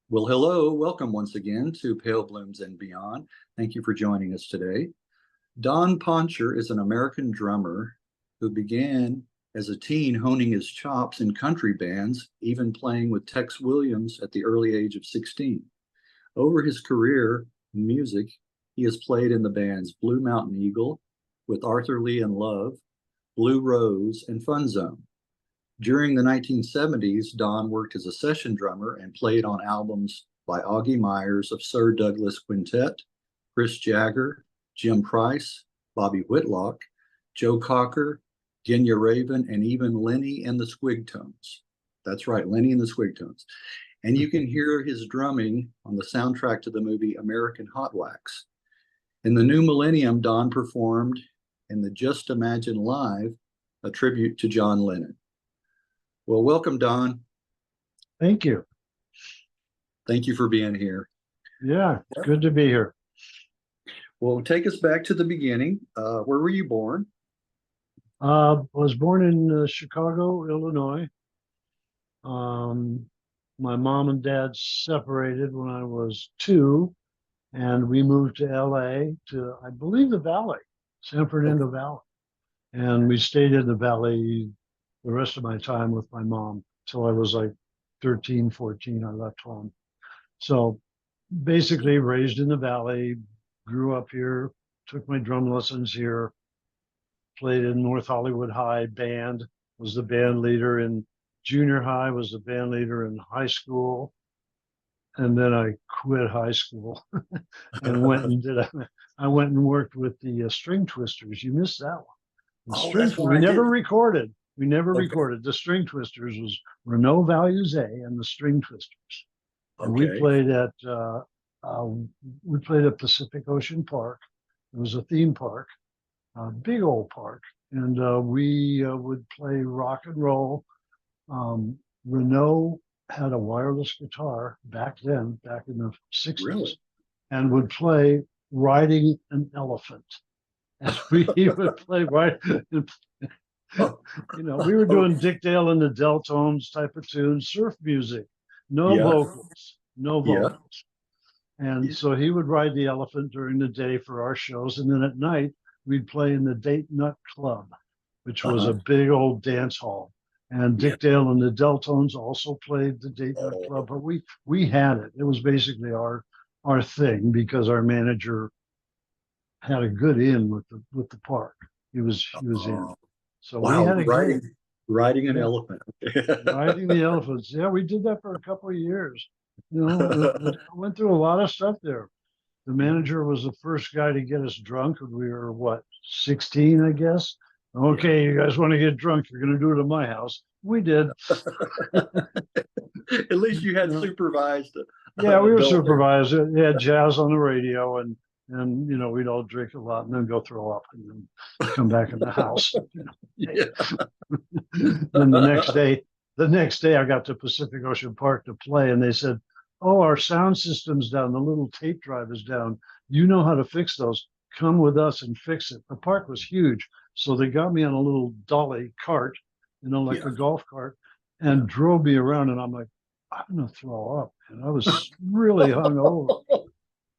Well, hello, welcome once again to Pale Blooms and Beyond. Thank you for joining us today. Don Poncher is an American drummer who began as a teen honing his chops in country bands, even playing with Tex Williams at the early age of 16. Over his career in music, he has played in the bands Blue Mountain Eagle with Arthur Lee and Love, Blue Rose, and Funzone. During the 1970s, Don worked as a session drummer and played on albums by Augie Meyers of Sir Douglas Quintet, Chris Jagger, Jim Price, Bobby Whitlock, Joe Cocker, Genya Raven, and even Lenny and the Squigtones. That's right, Lenny and the Squigtones. And you can hear his drumming on the soundtrack to the movie American Hot Wax. In the new millennium, Don performed in the Just Imagine Live, a tribute to John Lennon. Well, welcome, Don. Thank you. Thank you for being here. Yeah, good to be here. Well, take us back to the beginning. Where were you born? Was born in Chicago, Illinois. My mom and dad separated when I was 2, and we moved to LA to, I believe, the Valley, San Fernando Valley. And we stayed in the Valley the rest of my time with my mom till I was like 13, 14. I left home. So basically raised in the Valley, grew up here, took my drum lessons here, played in North Hollywood High band, was the band leader in junior high, was the band leader in high school. And then I quit high school and I went and worked with the String Twisters. You missed that one. We never recorded. We never recorded. The String Twisters was Renault Values A and the String Twisters. And we played at Pacific Ocean Park. It was a theme park, a big old park, and we would play rock and roll. Renault had a wireless guitar back then, back in the 60s, and would play Riding an Elephant. And we would play we were doing Dick Dale and the Deltones type of tunes, surf music, no vocals. And so he would ride the elephant during the day for our shows. And then at night, we'd play in the Date Nut Club, which was a big old dance hall. And Dick Dale and the Deltones also played the Date Nut Club, but we had it. It was basically our thing because our manager had a good in with the park. He was in. So we had riding an elephant. Riding the elephants. Yeah, we did that for a couple of years. I went through a lot of stuff there. The manager was the first guy to get us drunk when we were, 16, I guess. Okay, you guys want to get drunk, you're going to do it at my house. We did. At least you had supervised. Yeah, we were supervised. They had jazz on the radio, and we'd all drink a lot and then go throw up and then come back in the house. And the next day I got to Pacific Ocean Park to play, and they said, "Oh, our sound system's down. The little tape drive is down. You know how to fix those. Come with us and fix it." The park was huge, so they got me on a little dolly cart, like a golf cart, and drove me around. And I'm like, I'm gonna throw up, and I was really hungover.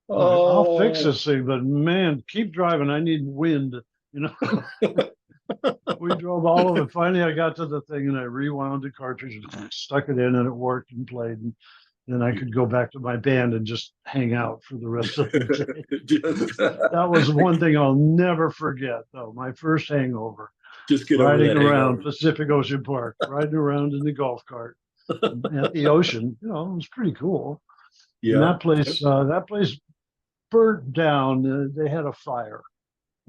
I'll fix this thing, but man, keep driving. I need wind. We drove all of it. Finally, I got to the thing and I rewound the cartridge and stuck it in, and it worked and played. And then I could go back to my band and just hang out for the rest of the day. That was one thing I'll never forget, though. My first hangover. Just get riding around Pacific Ocean Park, riding around in the golf cart at the ocean. It was pretty cool. Yeah. And that place burnt down. They had a fire.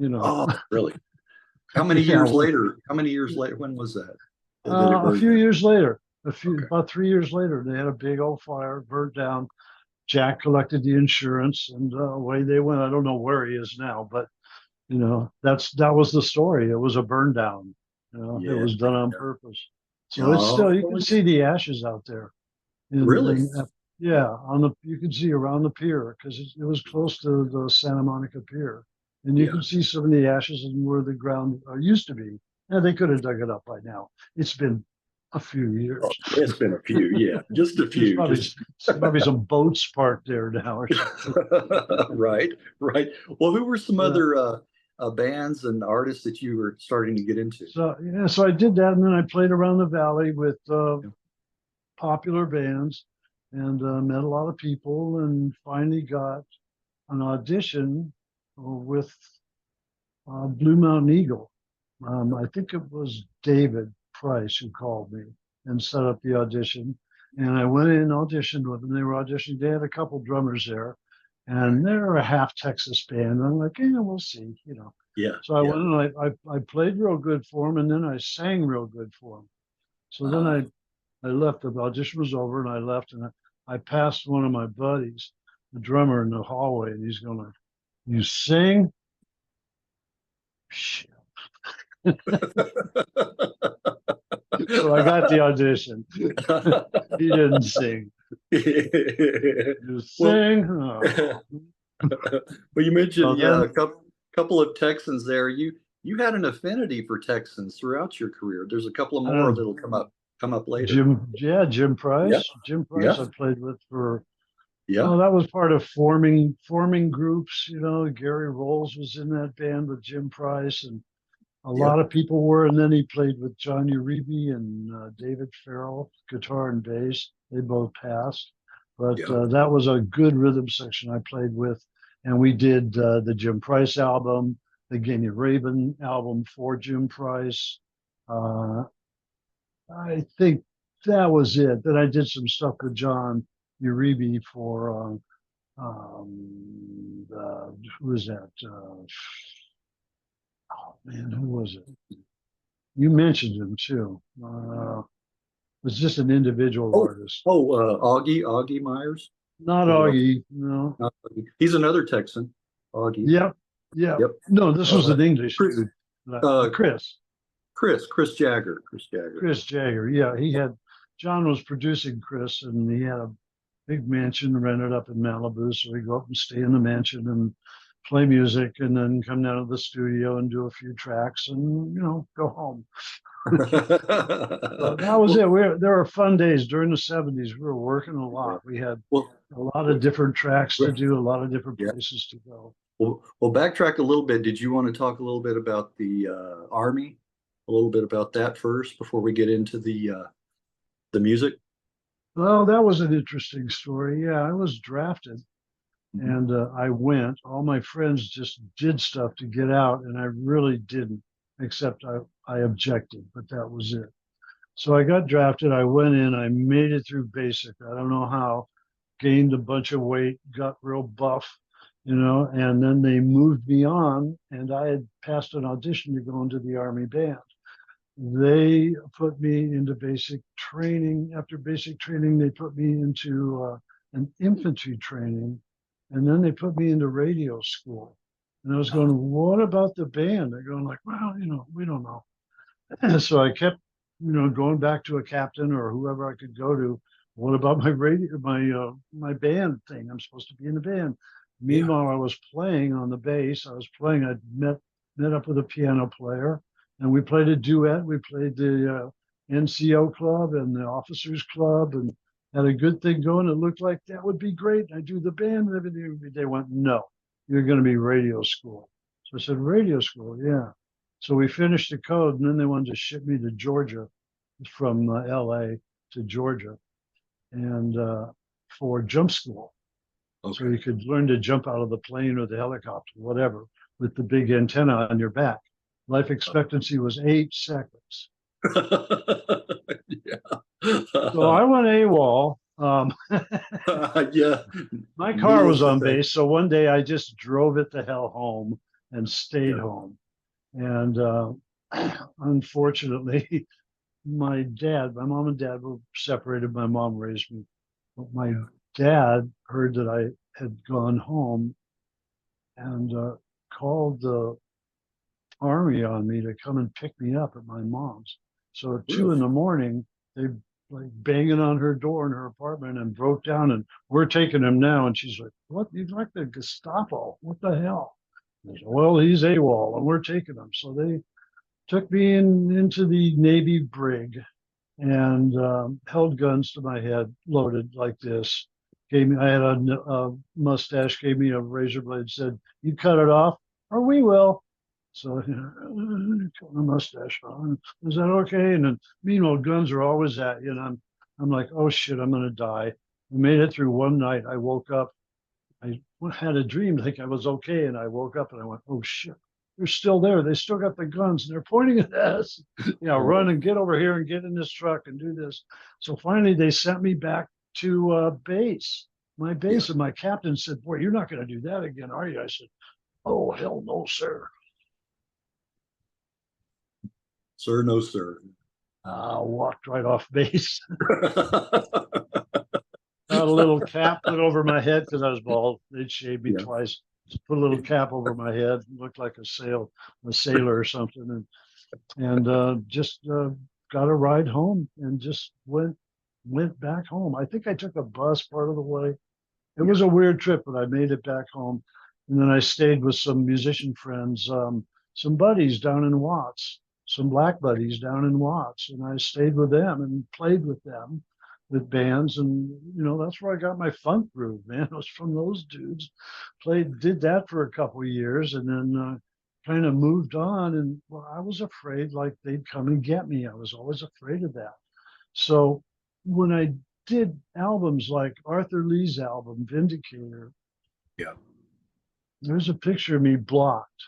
Oh, really? How many years later? When was that? A few years later. About 3 years later, they had a big old fire, burnt down. Jack collected the insurance, and away they went. I don't know where he is now, but that was the story. It was a burn down. It was done on purpose. So it's still, you can see the ashes out there. Really? You can see around the pier because it was close to the Santa Monica Pier, and you can see some of the ashes and where the ground used to be. Now they could have dug it up by now. It's been a few years. Oh, it's been a few, yeah, just a There's few. probably, Just... probably some boats parked there now or something. Right, right. Well, who were some Yeah. other bands and artists that you were starting to get into? So yeah, so I did that, and then I played around the valley with popular bands, and met a lot of people, and finally got an audition with Blue Mountain Eagle. I think it was David Price who called me and set up the audition. And I went in and auditioned with them. They were auditioning. They had a couple drummers there, and they're a half Texas band. I'm like, yeah, we'll see, you know. Yeah, So I yeah. went and I played real good for them, and then I sang real good for them. So then I left. The audition was over, and I left, and I passed one of my buddies, the drummer, in the hallway, and he's going, "You sing?" Shit. So I got the audition. He didn't sing. You Well, sing? Oh. well, you mentioned, So yeah, then, a couple of Texans there. You had an affinity for Texans throughout your career. There's a couple of more that'll come up later. Jim Yeah, Price. Jim Price yeah, I played with for, yeah, oh, that was part of forming groups. You know, Gary Rolls was in that band with Jim Price, and a yeah, lot of people were. And then he played with Genya Ravan and David Farrell, guitar and bass. They both passed. But yeah. that was a good rhythm section I played with. And we did the Jim Price album, the Genya Raven album for Jim Price. Uh, I think that was it. Then I did some stuff with John Uribe for who was that? Oh man, who was it? You mentioned him too. Was just an individual Oh, artist, oh, Augie Meyers. not Or Augie. No. not Augie. He's another Texan. Augie. Yep. Yeah. Yep. No, this was Uh, an English Chris, dude. uh, Chris. Chris Jagger. Chris Jagger. Chris Jagger. Yeah, he had. John was producing Chris, and he had a big mansion rented up in Malibu. So we go up and stay in the mansion and play music, and then come down to the studio and do a few tracks, and go home. So that was Well, it. There were fun days during the '70s. We were working a lot. We had well, a lot of different tracks to do, a lot of different yeah. places to go. Well, backtrack a little bit. Did you want to talk a little bit about the Army? A little bit about that first before we get into the music? Well, that was an interesting story. Yeah, I was drafted, Mhm. and I went. All my friends just did stuff to get out, and I really didn't, except I objected, but that was it. So I got drafted. I went in. I made it through basic. I don't know how. Gained a bunch of weight, got real buff, and then they moved me on, and I had passed an audition to go into the Army band. They put me into basic training. After basic training, they put me into an infantry training, and then they put me into radio school. And I was going, what about the band? They're going like, well, we don't know. So I kept, going back to a captain or whoever I could go to. What about my radio, my band thing? I'm supposed to be in the band. Yeah. Meanwhile, I was playing on the bass. I met up with a piano player, and we played a duet. We played the NCO club and the officers club, and had a good thing going. It looked like that would be great. I do the band and everything. They went, no, you're going to be radio school. So I said, radio school, yeah. So we finished the code, and then they wanted to ship me to Georgia, from LA to Georgia, and for jump school. So Okay. you could learn to jump out of the plane or the helicopter, whatever, with the big antenna on your back. Life expectancy was 8 seconds. Yeah. So I went AWOL. Yeah. My car Needless was to on say. base, so one day I just drove it the hell home and stayed Yeah. home. And unfortunately, my mom and dad were separated. My mom raised me. But my dad heard that I had gone home and called the Army on me to come and pick me up at my mom's. So at 2 in Really? the morning, they like banging on her door in her apartment and broke down, and we're taking him now. And she's like, what? You're like the Gestapo. What the hell? I said, well, he's AWOL and we're taking him. So they took me into the Navy brig, and held guns to my head, loaded like this. Gave me, I had a mustache, gave me a razor blade, said, "You cut it off, or we will." So, cut my mustache off. Is that okay? And then, meanwhile, guns are always at you, and I'm like, oh shit, I'm gonna die. I made it through one night. I woke up. I had a dream, like I was okay, and I woke up and I went, oh shit, they're still there. They still got the guns and they're pointing at us. Run and get over here and get in this truck and do this. So finally, they sent me back to base, my base, Yeah. and my captain said, "Boy, you're not going to do that again, are you?" I said, "Oh hell no, sir." Sir, no, sir. I walked right off base. Got a little cap put over my head because I was bald. They'd shaved me Yeah. twice. Put a little cap over my head, looked like a sailor or something, and just got a ride home and just went back home. I think I took a bus part of the way. It was a weird trip, but I made it back home, and then I stayed with some musician friends, some buddies down in Watts, some black buddies down in Watts, and I stayed with them and played with them with bands, and that's where I got my funk groove, man. It was from those dudes. Did that for a couple of years, and then kind of moved on. And well, I was afraid like they'd come and get me. I was always afraid of that. So when I did albums like Arthur Lee's album Vindicator, Yeah. there's a picture of me blocked.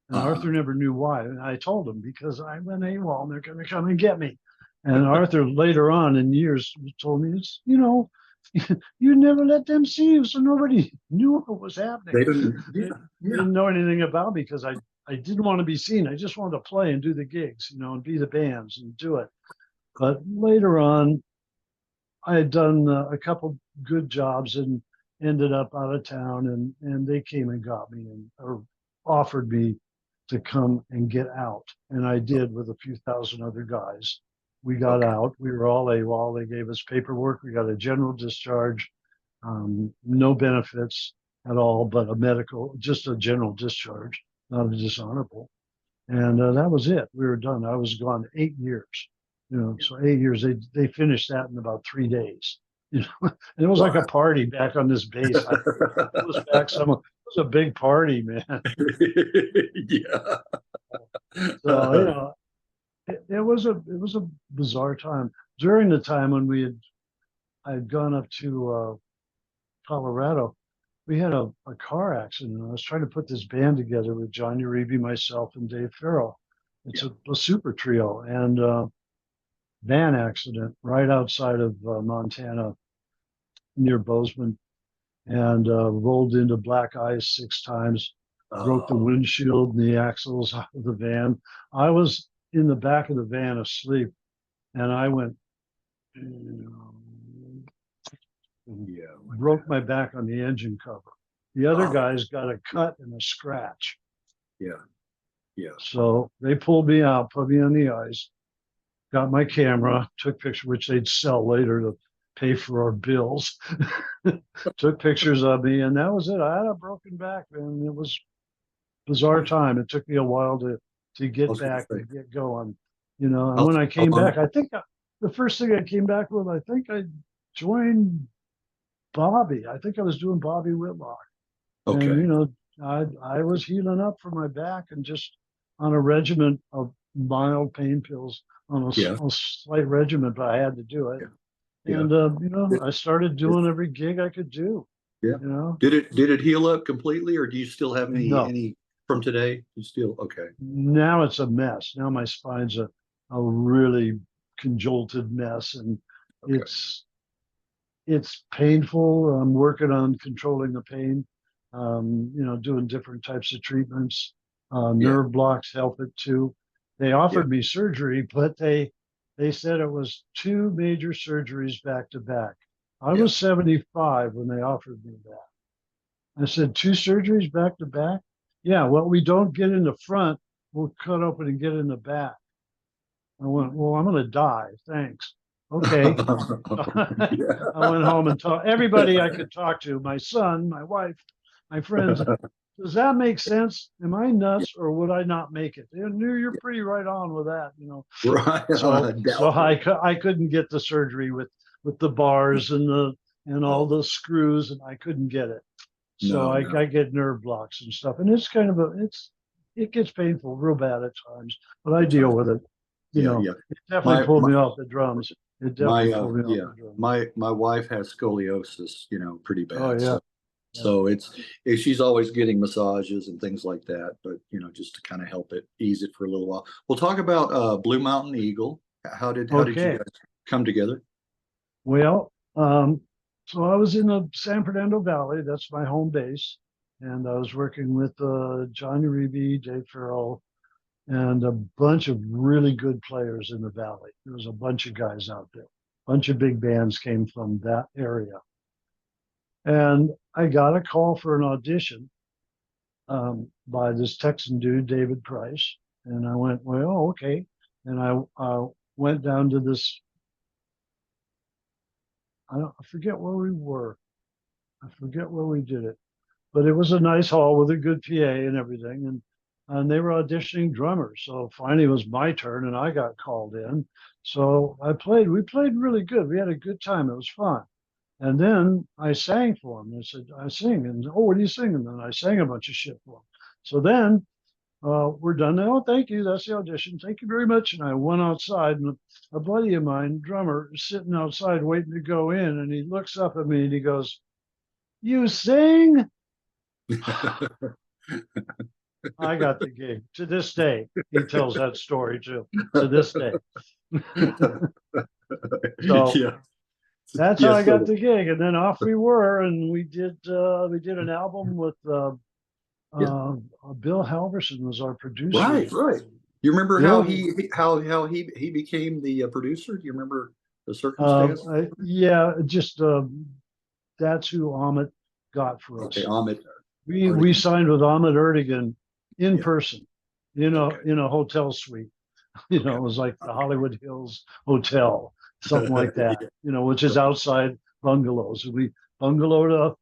And Uh-huh. Arthur never knew why. And I told him, because I went AWOL and they're going to come and get me. And Arthur later on in years told me, it's, you never let them see you. So nobody knew what was happening. They didn't. They Yeah. didn't know anything about me because I didn't want to be seen. I just wanted to play and do the gigs, and be the bands and do it. But later on, I had done a couple good jobs and ended up out of town, and they came and got me or offered me to come and get out. And I did with a few thousand other guys. We got Okay. out. We were all AWOL. They gave us paperwork. We got a general discharge, no benefits at all, but just a general discharge, not a dishonorable. And that was it. We were done. I was gone 8 years. So 8 years. They finished that in about 3 days. And it was like a party back on this base. It was back some. It was a big party, man. Yeah. So it was a bizarre time. During the time when I had gone up to Colorado, we had a car accident. I was trying to put this band together with Genya Ravan, myself, and Dave Farrell. It's a super trio, and van accident right outside of Montana near Bozeman, and rolled into black ice 6 times, broke the windshield and the axles out of the van. I was in the back of the van asleep, and I went, broke my back on the engine cover. The other guys got a cut and a scratch. Yeah. Yeah. So they pulled me out, put me on the ice, got my camera, took pictures, which they'd sell later to pay for our bills. Took pictures of me, and that was it. I had a broken back, and it was a bizarre time. It took me a while to get back and get going. And when I came back, I think the first thing I came back with, I think I joined Bobby. I think I was doing Bobby Whitlock. Okay. And I was healing up for my back and just on a regimen of mild pain pills, on a slight regimen, but I had to do it. Yeah. And I started doing every gig I could do. Yeah. Did it heal up completely, or do you still have any from today? You still okay? Now it's a mess. Now my spine's a really conjolted mess, and it's painful. I'm working on controlling the pain. Doing different types of treatments. Nerve blocks help it too. They offered me surgery, but they said it was 2 major surgeries back to back. I was 75 when they offered me that. I said, 2 surgeries back to back? Yeah, what we don't get in the front, we'll cut open and get in the back. I went, well, I'm going to die. Thanks. Okay. I went home and talked. Everybody I could talk to, my son, my wife, my friends, Does that make sense? Am I Yeah. nuts, or would I not make it? You're pretty right on with that, Right. So Doubtful. I couldn't get the surgery with the bars and all Oh, the screws, and I couldn't get it. So no, no. I get nerve blocks and stuff, and it's kind of it gets painful real bad at times, but I At deal times. with it. Yeah, yeah. It definitely My pulled my me off the drums. It my definitely pulled me off yeah. the drums. My wife has scoliosis, pretty Oh bad. yeah, So yeah. she's always getting massages and things like that, but just to kind of help it ease it for a little while. We'll talk about Blue Mountain Eagle. How did you Okay. guys come together? Well, so I was in the San Fernando Valley. That's my home base, and I was working with John Uribe, Dave Farrell, and a bunch of really good players in the valley. There was a bunch of guys out there. A bunch of big bands came from that area, and I got a call for an audition by this Texan dude, David Price, and I went, well, okay, and I went down to this. I forget where we were. I forget where we did it, but it was a nice hall with a good PA and everything. And they were auditioning drummers. So finally it was my turn and I got called in. So we played really good. We had a good time. It was fun. And then I sang for them. They said, I sing. And oh, what are you singing? And I sang a bunch of shit for them. So then we're done now. Oh, thank you. That's the audition. Thank you very much. And I went outside, and a buddy of mine, drummer, is sitting outside waiting to go in. And he looks up at me and he goes, "You sing?" I got the gig. To this day, he tells that story too. To this day. So Yeah. that's how I Yes. got the gig. And then off we were, and we did an album with Yeah. Bill Halverson was our producer. Right. Right. You remember how Bill, he became the producer? Do you remember the circumstance? yeah, just that's who Amit got for Okay, us. Ahmet We Artigan. signed with Ahmet Ertegun in Yeah. person, Okay. in a hotel suite. Okay. It was like the Hollywood Hills Hotel, something like that, Yeah. which is outside bungalows. We bungalowed up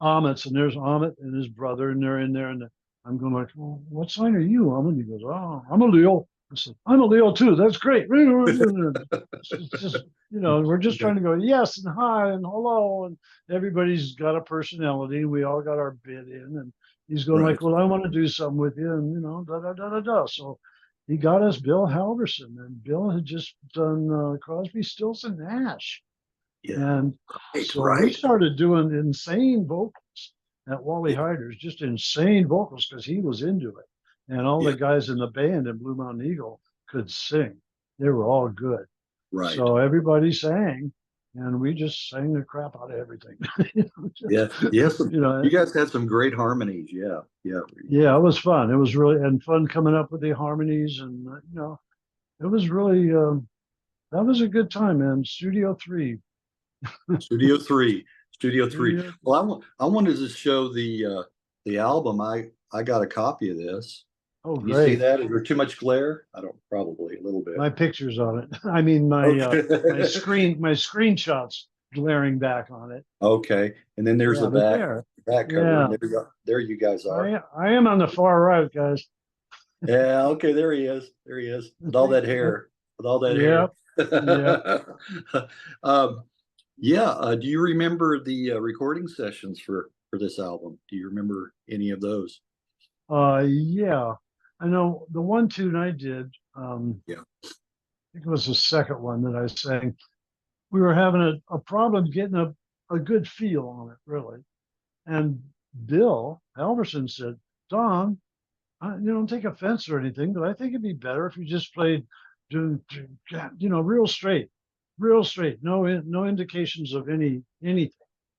Amit's, and there's Amit and his brother, and they're in there. And I'm going like, well, what sign are you, Amit? He goes, oh, I'm a Leo. I said, I'm a Leo too. That's great. It's just, we're just trying to go yes and hi and hello, and everybody's got a personality. We all got our bit in, and he's going Right. like, well, I want to do something with you, and da da da da da. So he got us Bill Halverson, and Bill had just done Crosby, Stills, and Nash. Yeah. And Right. so we Right. started doing insane vocals at Wally Hyder's, just insane vocals because he was into it. And all Yeah. the guys in the band in Blue Mountain Eagle could sing. They were all good. Right. So everybody sang, and we just sang the crap out of everything. Yeah. Yes. You you know, guys had some great harmonies. Yeah. Yeah. yeah, it was fun. It was really and fun coming up with the harmonies, and it was really that was a good time, man. Studio 3. Studio Three. Studio Three. Studio. Well, I wanted to show the album. I got a copy of this. Oh, Can you see great. that? Is there too much glare? I don't. Probably a little bit. My pictures on it. I mean, Okay. my screenshots glaring back on it. Okay. And then there's Yeah, the but back cover. yeah, And there you guys are. I am on the far right, guys. Yeah. Okay. There he is. There he is with all that hair. With all that Yeah, hair. yeah. um, yeah. Do you remember the recording sessions for this album? Do you remember any of those? Yeah. I know the one tune I did. Yeah. I think it was the second one that I sang. We were having a problem getting a good feel on it, really. And Bill Halverson said, Don, don't take offense or anything, but I think it'd be better if you just played, real straight, no indications of anything,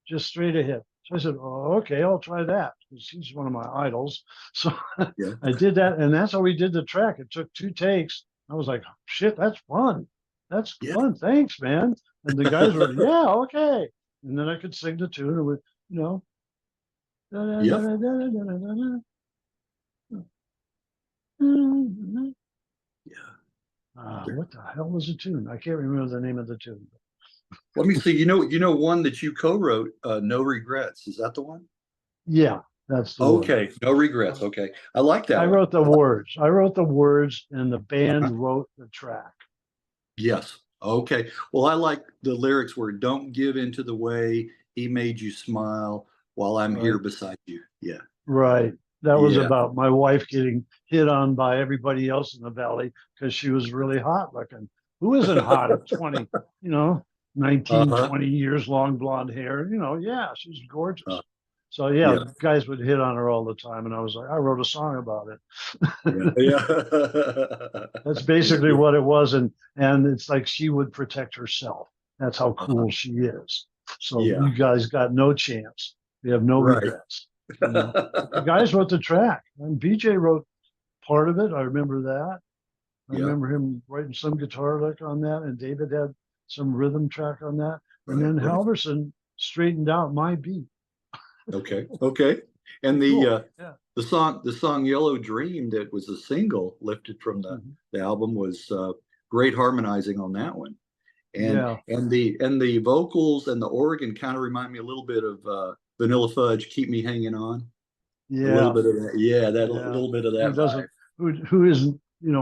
just straight ahead. So I said, oh, okay, I'll try that because he's one of my idols. So Yeah. I did that, and that's how we did the track. It took 2 takes. I was like, shit, that's fun. That's Yeah. fun. Thanks, man. And the guys were, yeah, okay. And then I could sing the tune, and Yep. Yeah. What the hell was the tune? I can't remember the name of the tune. Let me see. One that you co-wrote, No Regrets. Is that the one? Yeah, That's the word. Okay, no regrets. Okay, I like that I one. wrote the words. I wrote the words, and the band Uh-huh. wrote the track. Yes. Okay. Well, I like the lyrics where "Don't give in to the way he made you smile while I'm here Right. beside you." Yeah. Right. That was Yeah. about my wife getting hit on by everybody else in the valley because she was really hot looking. Who isn't hot at 20, you know, 19, Uh-huh. 20 years, long blonde hair? Yeah, she's Uh, gorgeous. So yeah, yeah. guys would hit on her all the time. And I was like, I wrote a song about Yeah. it. Yeah. That's basically Yeah. what it was. And it's like she would protect herself. That's how Uh-huh. cool she is. So Yeah. you guys got no chance. You have no Right. regrets. But the guys wrote the track, and BJ wrote part of it. I remember that. I Yeah. remember him writing some guitar lick on that, and David had some rhythm track on that. And Right. then Right. Halverson straightened out my beat. Okay. Okay. And Pretty cool. Yeah. the song "Yellow Dream" that was a single lifted from Mhm. the album was great harmonizing on that one. And Yeah. the vocals and the organ kind of remind me a little bit of Vanilla Fudge, "Keep Me Hanging On." A little Yeah. bit of that, yeah, that Yeah. little bit of Who that vibe. doesn't? Who isn't?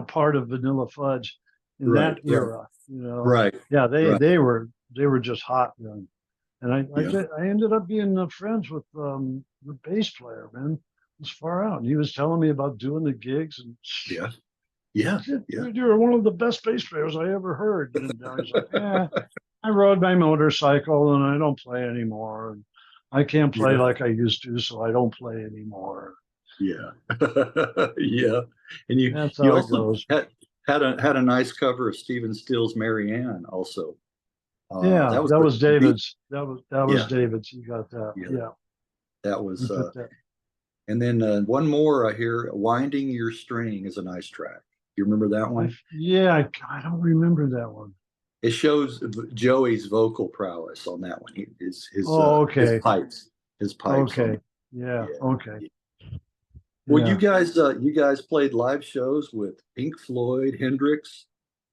Part of Vanilla Fudge in Right, that right, era. right, Yeah. They right. they were just hot young. And Yeah, I ended up being friends with the bass player, man. It was far out. And he was telling me about doing the gigs, and yeah, yeah, yeah. dude, you're one of the best bass players I ever heard. And he's like, yeah, I rode my motorcycle and I don't play anymore. And I can't play Yeah, like I used to, so I don't play anymore. yeah, yeah. And That's you how it also goes. had a nice cover of Stephen Stills' "Mary Ann" also. Yeah, That was that pretty was neat. David's. That was Yeah, David's. You got that. yeah. Yeah, That he was put that. and then one more I hear, "Winding Your String" is a nice track. You remember that one? Yeah, I don't remember that one. It shows Joey's vocal prowess on that one. Oh, His okay. pipes, his pipes on Okay. it. Yeah. Yeah. Okay. Yeah. Well, Yeah. you guys played live shows with Pink Floyd, Hendrix,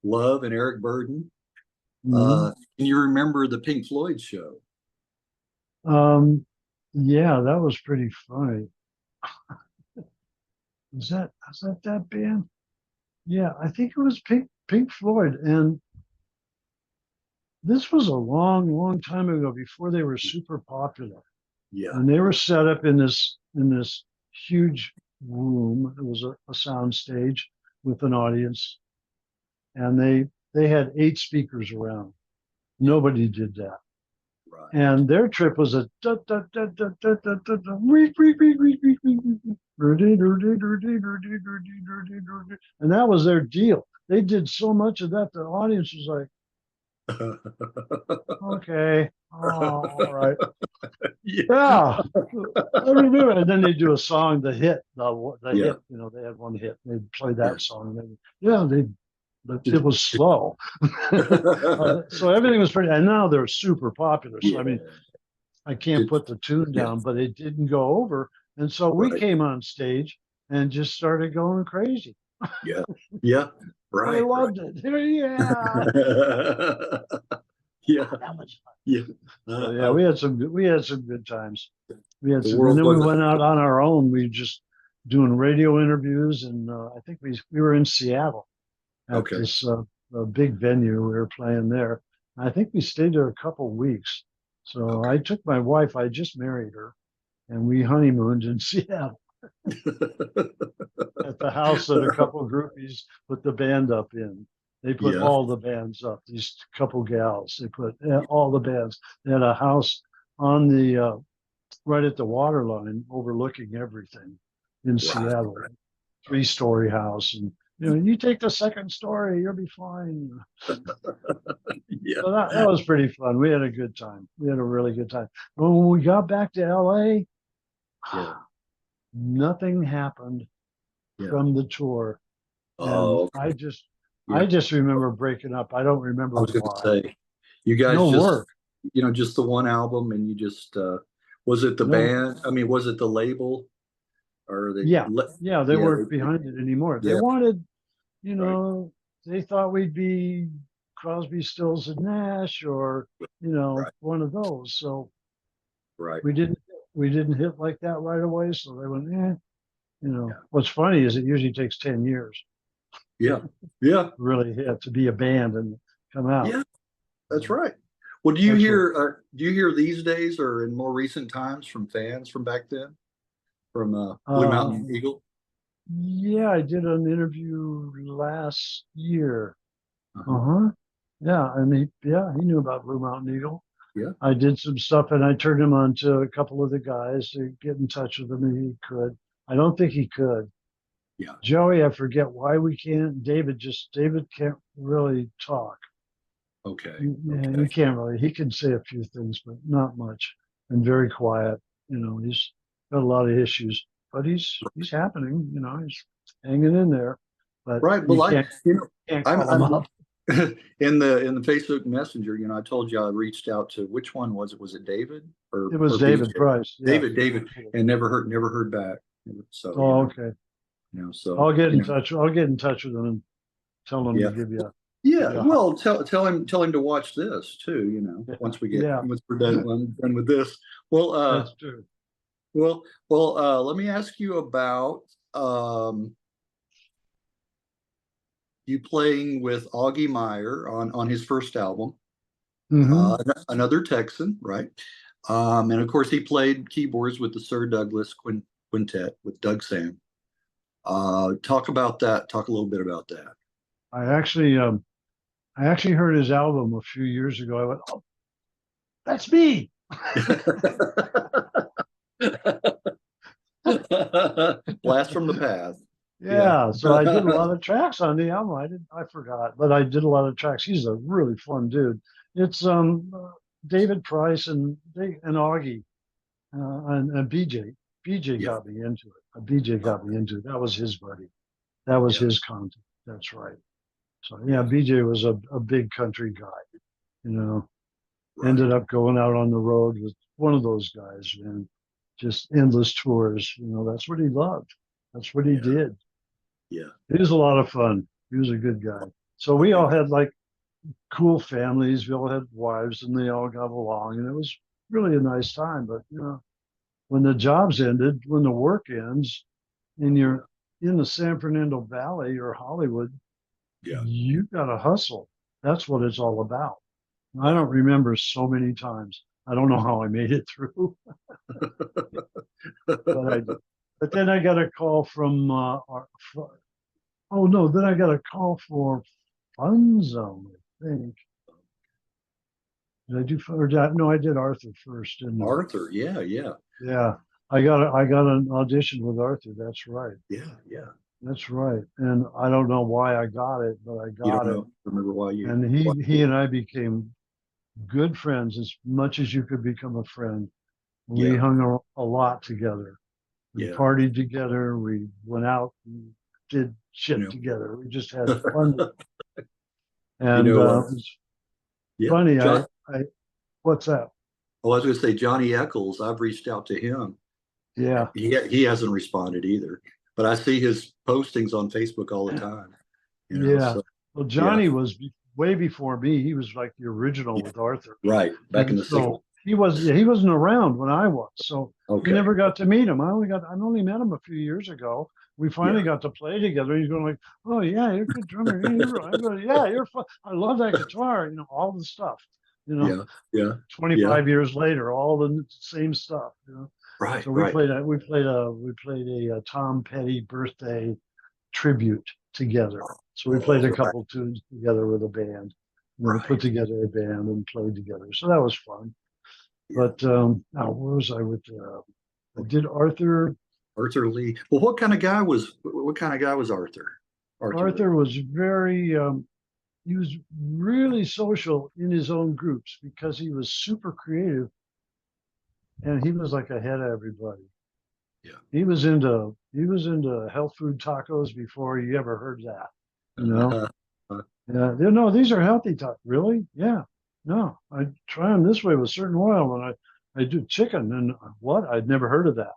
Love, and Eric Burden. Mhm. Can you remember the Pink Floyd show? Yeah, that was pretty funny. Was that band? Yeah, I think it was Pink Floyd. And this was a long, long time ago before they were super popular. Yeah, And they were yeah, set up in this huge room. It was a sound stage with an audience. And they had 8 speakers around. yeah. Nobody did that. Right. And their trip was a da, da, da, da, da, da, da, da, week, week, week, week, week, week, week, and that was their deal. They did so much of that, the audience was like, okay, oh, all right. Yeah, Yeah. I remember. And then they do a song, the hit, the yeah. hit, they had one hit. They play that song. But it was slow. So everything was pretty, and now they're super popular. So, I Yeah. mean, I can't Did, put the tune yeah. down, but it didn't go over. And so we Right. came on stage and just started going crazy. Yeah. Yeah. They Right. Right. loved it. Yeah. Yeah. That was fun. Yeah. So yeah, we had some good times. The And world then we was went out on our own. We just doing radio interviews, and I think we were in Seattle at okay. this big venue. We were playing there. I think we stayed there a couple weeks. So Okay. I took my wife. I just married her, and we honeymooned in Seattle at the house that a couple of groupies put the band up in. They put Yeah. all the bands up. These couple gals. They put all the bands. They had a house on the right at the water line, overlooking everything in Right. Seattle. 3-story house, and you take the second story, you'll be fine. Yeah. So that was pretty fun. We had a good time. We had a really good time. But when we got back to LA, Yeah. nothing happened Yeah. from the tour. And Oh, I just yeah. I just remember breaking up. I don't remember I was going to why. say, you guys No just, work. just the one album and you just, was it the No. band? I mean, was it the label or Yeah. Yeah, they yeah, weren't behind it anymore. They yeah, wanted, you right, know, they thought we'd be Crosby, Stills, and Nash, or right, one of those. So right. we didn't. we didn't hit like that right away. So they went, you know. Yeah. What's funny is it usually takes 10 years Yeah. Yeah. to really hit to be a band and come out. Yeah. That's right. Well, do you hear these days or in more recent times from fans from back then, from Blue Mountain Um, Eagle? yeah, I did an interview last year. Uh-huh. Uh-huh. Yeah, and he knew about Blue Mountain Eagle. Yeah. I did some stuff and I turned him on to a couple of the guys to get in touch with him and he could. I don't think he could. Yeah. Joey, I forget why we can't. David can't really talk. Okay. Yeah, he Okay. can't really. He can say a few things, but not much, and very quiet. You know, he's got a lot of issues, but he's happening. You know, he's hanging in there. But Right. you Well, can't I'm, call him I'm up. in the Facebook Messenger. I told you I reached out to which one was it? Was it David It was or David BJ? Price. Yeah. David, and never heard back. So Oh, okay. so I'll get in touch. I'll get in touch with him and tell him to yeah. give Yeah, you a well, tell him to watch this too. yeah. Once we're done with this. Well, That's true. let me ask you about you playing with Augie Meyer on his first album, Hmm. another Texan, right? And of course, he played keyboards with the Sir Douglas Quintet with Doug Sam. Talk about that. Talk a little bit about that. I actually heard his album a few years ago. I went, oh, that's me. Blast from the past. Yeah. Yeah, so I did a lot of tracks on the album. I forgot, but I did a lot of tracks. He's a really fun dude. It's David Price and Augie and BJ. BJ Yeah. got me into it. BJ got me into it. That was his buddy. That was Yeah. his contact. That's right. So yeah, BJ was a big country guy. You know, Right. ended up going out on the road with one of those guys, and just endless tours. You know, that's what he loved. That's what he Yeah. did. Yeah. He was a lot of fun. He was a good guy. So we all had like cool families. We all had wives, and they all got along, and it was really a nice time. But you know, when the jobs ended, when the work ends, and you're in the San Fernando Valley or Hollywood, Yeah. you got to hustle. That's what it's all about. I don't remember so many times. I don't know how I made it through, but I did. But then I got a call from, oh no, then I got a call for Funzone, I think. Did I do, or did I, no, I did Arthur first, didn't I? Arthur. Yeah. Yeah. Yeah, I got an audition with Arthur. That's right. Yeah. Yeah. That's right. And I don't know why I got it, but I You don't got it. remember why you? And Why, he and I became good friends as much as you could become a friend. We yeah. hung a lot together. We Yeah. partied together. We went out and did You shit know. together. We just had fun. You And know. it was Yeah. funny. John. What's that? Oh, I was going to say Johnny Eccles. I've reached out to him. Yeah. He hasn't responded either. But I see his postings on Facebook all the time. Yeah. So Well, yeah. Johnny was way before me. He was like the original Yeah. with Arthur. Right. Back in And the 60s. so he wasn't around when I was. So we Okay. never got to meet him. I only met him a few years ago. We finally got to play together. He's going like, oh yeah, you're a good drummer. Yeah, I'm going, yeah, you're fun. I love that guitar. You know, all the stuff. You know, Yeah. Yeah. 25 years later, all the same stuff. You know, Right. so Right. we played a Tom Petty birthday tribute together. So we played a couple tunes together with a band. And then put together a band and played together. So that was fun. Yeah. But now where was I with? I did Arthur. Arthur Lee. Well, what kind of guy was Arthur? Arthur was very. He was really social in his own groups because he was super creative, and he was like ahead of everybody. Yeah. He was into health food tacos before you ever heard that. You know. Yeah. No, these are healthy tacos. Really? Yeah. No, I try them this way with certain oil, and I do chicken. And what? I'd never heard of that.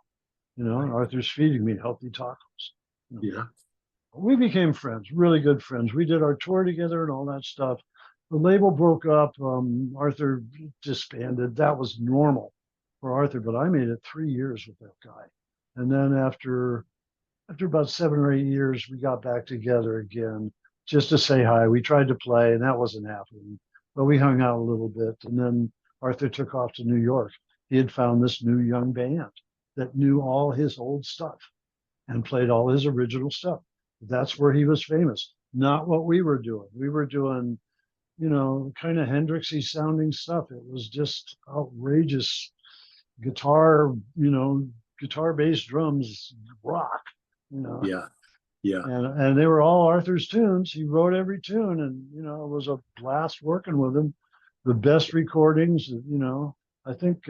You know, and Arthur's feeding me healthy tacos. You know. Yeah. We became friends, really good friends. We did our tour together and all that stuff. The label broke up. Arthur disbanded. That was normal. for Arthur, but I made it 3 years with that guy. And then after about 7 or 8 years, we got back together again just to say hi. We tried to play, and that wasn't happening, but we hung out a little bit. And then Arthur took off to New York. He had found this new young band that knew all his old stuff and played all his original stuff. That's where he was famous, not what we were doing. We were doing, kind of Hendrixy sounding stuff. It was just outrageous guitar, guitar, bass, drums, rock, Yeah. Yeah. and they were all Arthur's tunes. He wrote every tune, and it was a blast working with him. The best recordings, I think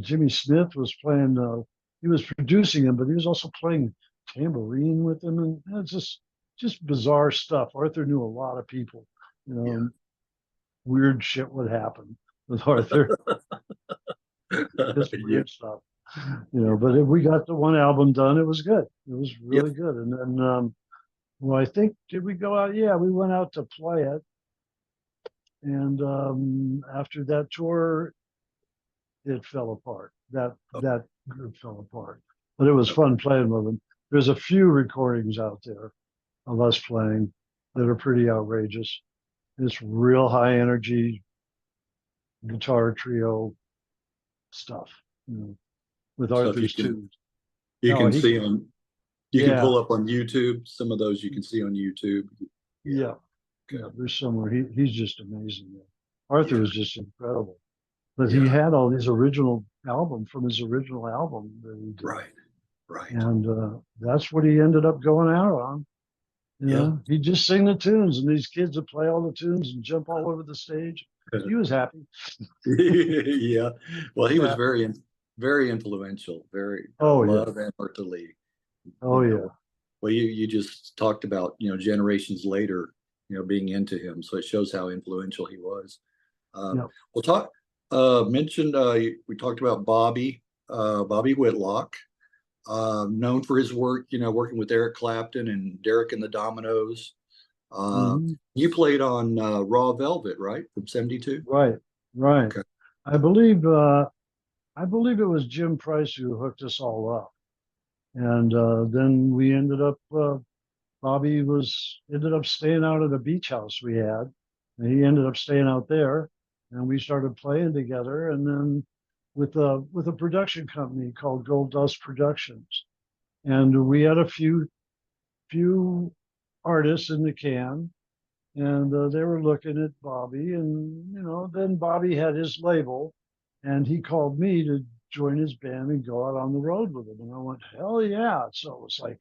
Jimmy Smith was playing. He was producing him, but he was also playing tambourine with him, and it's just bizarre stuff. Arthur knew a lot of people. Yeah. Weird shit would happen with Arthur. Just Yeah. weird stuff. But if we got the one album done, it was good. It was really good. And then, well, I think, did we go out? Yeah, we went out to play it. And after that tour, it fell apart. That group fell apart. But it was fun playing with them. There's a few recordings out there of us playing that are pretty outrageous. It's real high energy guitar trio stuff, with So if Arthur's tunes. you No, can he- see on, you can Yeah. pull up on YouTube. Some of those you can see on YouTube. Yeah. Yeah, there's somewhere. He's just amazing. Yeah. Arthur Yeah. was just incredible. But Yeah. he had all these original album from his original album that he did. Right. Right. And that's what he ended up going out on. He'd just sing the tunes, and these kids would play all the tunes and jump all over the stage. He was happy. Yeah. Well, he was Yeah. very influential. Very. Oh, yeah. Love Arthur Lee. Oh, You yeah. know, Well, you just talked about, generations later, being into him. So it shows how influential he was. Yep. Mentioned, we talked about Bobby Whitlock, known for his work, working with Eric Clapton and Derek and the Dominoes. Mhm. You played on Raw Velvet, right? From 72? Right. Okay. I believe it was Jim Price who hooked us all up. And then we ended up, Bobby ended up staying out at a beach house we had. And he ended up staying out there, and we started playing together. And then with a production company called Gold Dust Productions. And we had a few artists in the can, and they were looking at Bobby. And then Bobby had his label, and he called me to join his band and go out on the road with him. And I went, hell yeah. So it was like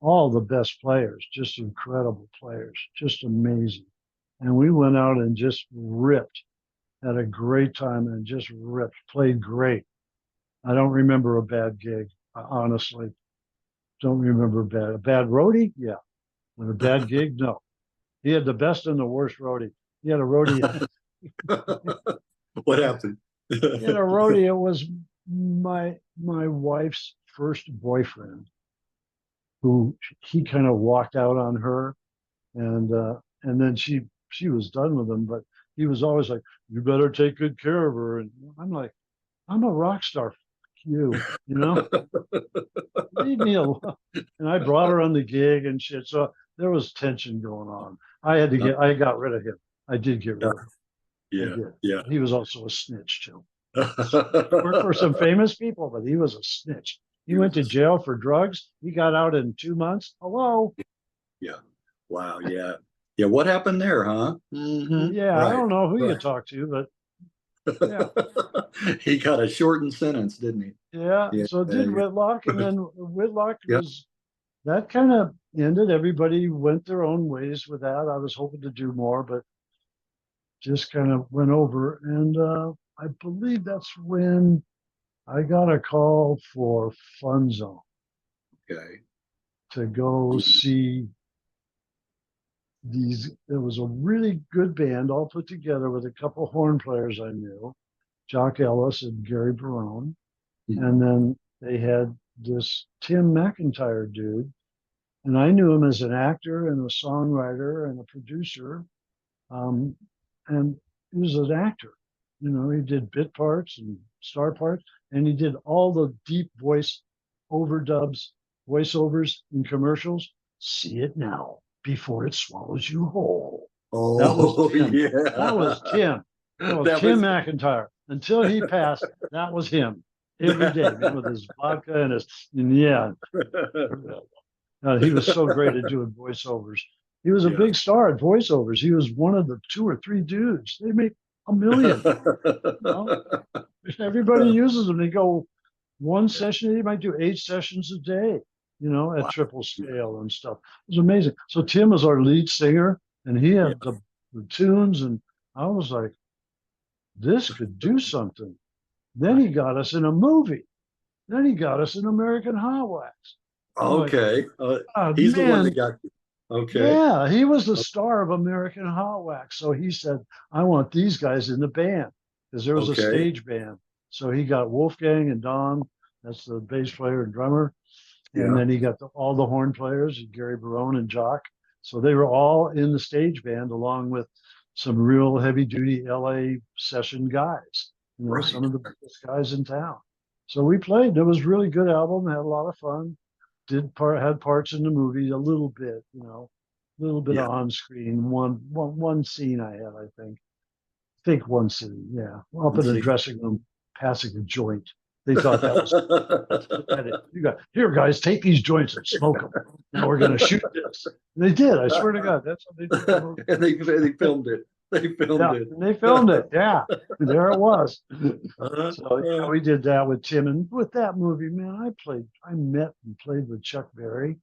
all the best players, just incredible players, just amazing. And we went out and just ripped, had a great time, and just ripped, played great. I don't remember a bad gig, honestly. Don't remember a bad roadie. Yeah. And a bad gig, no. He had the best and the worst roadie. He had a roadie. What happened? He had a roadie. It was my wife's first boyfriend, who he kind of walked out on her, and then she was done with him. But he was always like, "You better take good care of her." And I'm like, "I'm a rock star, you leave me alone." And I brought her on the gig and shit. So there was tension going on. I got rid of him. I did get rid of him. Yeah. Yeah. He was also a snitch too. Worked for some famous people, but he was a snitch. He went to jail for drugs. He got out in 2 months. Hello. Yeah. Wow. Yeah. Yeah. What happened there, huh? Yeah, I don't know who you talk to, but yeah. He got a shortened sentence, didn't he? Yeah. So did Yeah. Whitlock, and then Whitlock Yeah. was that kind of ended. Everybody went their own ways with that. I was hoping to do more, but just kind of went over. And I believe that's when I got a call for Funzone Okay. to go see there was a really good band all put together with a couple horn players I knew, Jock Ellis and Gary Barone. Mhm. And then they had this Tim McIntyre dude, and I knew him as an actor and a songwriter and a producer. And he was an actor. You know, he did bit parts and star parts, and he did all the deep voice overdubs, voiceovers in commercials. See it now before it swallows you whole. That was Oh Tim. yeah. That was Tim. Oh, That Tim was McIntyre. Until he passed, that was him every day, man, with his vodka and yeah, he was so great at doing voiceovers. He was a yeah. big star at voiceovers. He was one of the 2 or 3 dudes. They make a million. You know? Everybody uses them. They go one session. They might do 8 sessions a day. You know, at Wow. triple scale and stuff. It was amazing. So Tim was our lead singer, and he Yeah. had the tunes, and I was like, this could do something. Then he got us in a movie. Then he got us in American Hot Wax. I'm like, Okay. oh, He's the one that man, got you. Okay. yeah, he was the star of American Hot Wax. So he said, I want these guys in the band because there was a Okay. stage band. So he got Wolfgang and Don, that's the bass player and drummer. And Yeah. then he got all the horn players, Gary Barone and Jock. So they were all in the stage band along with some real heavy duty LA session guys, you know, Right. some of the biggest guys in town. So we played. It was a really good album, had a lot of fun. Had parts in the movie a little bit, you know, a little bit Yeah. on screen. One scene I had, I think one scene, yeah. Up in a dressing room passing a joint. They thought that was edit. You got here, guys, take these joints and smoke them. Now we're gonna shoot this. And they did. I swear to God, that's what they did. And they filmed it. They filmed Yeah, it. and they filmed it. Yeah, there it was. Uh, So yeah, we did that with Tim, and with that movie, man, I met and played with Chuck Berry.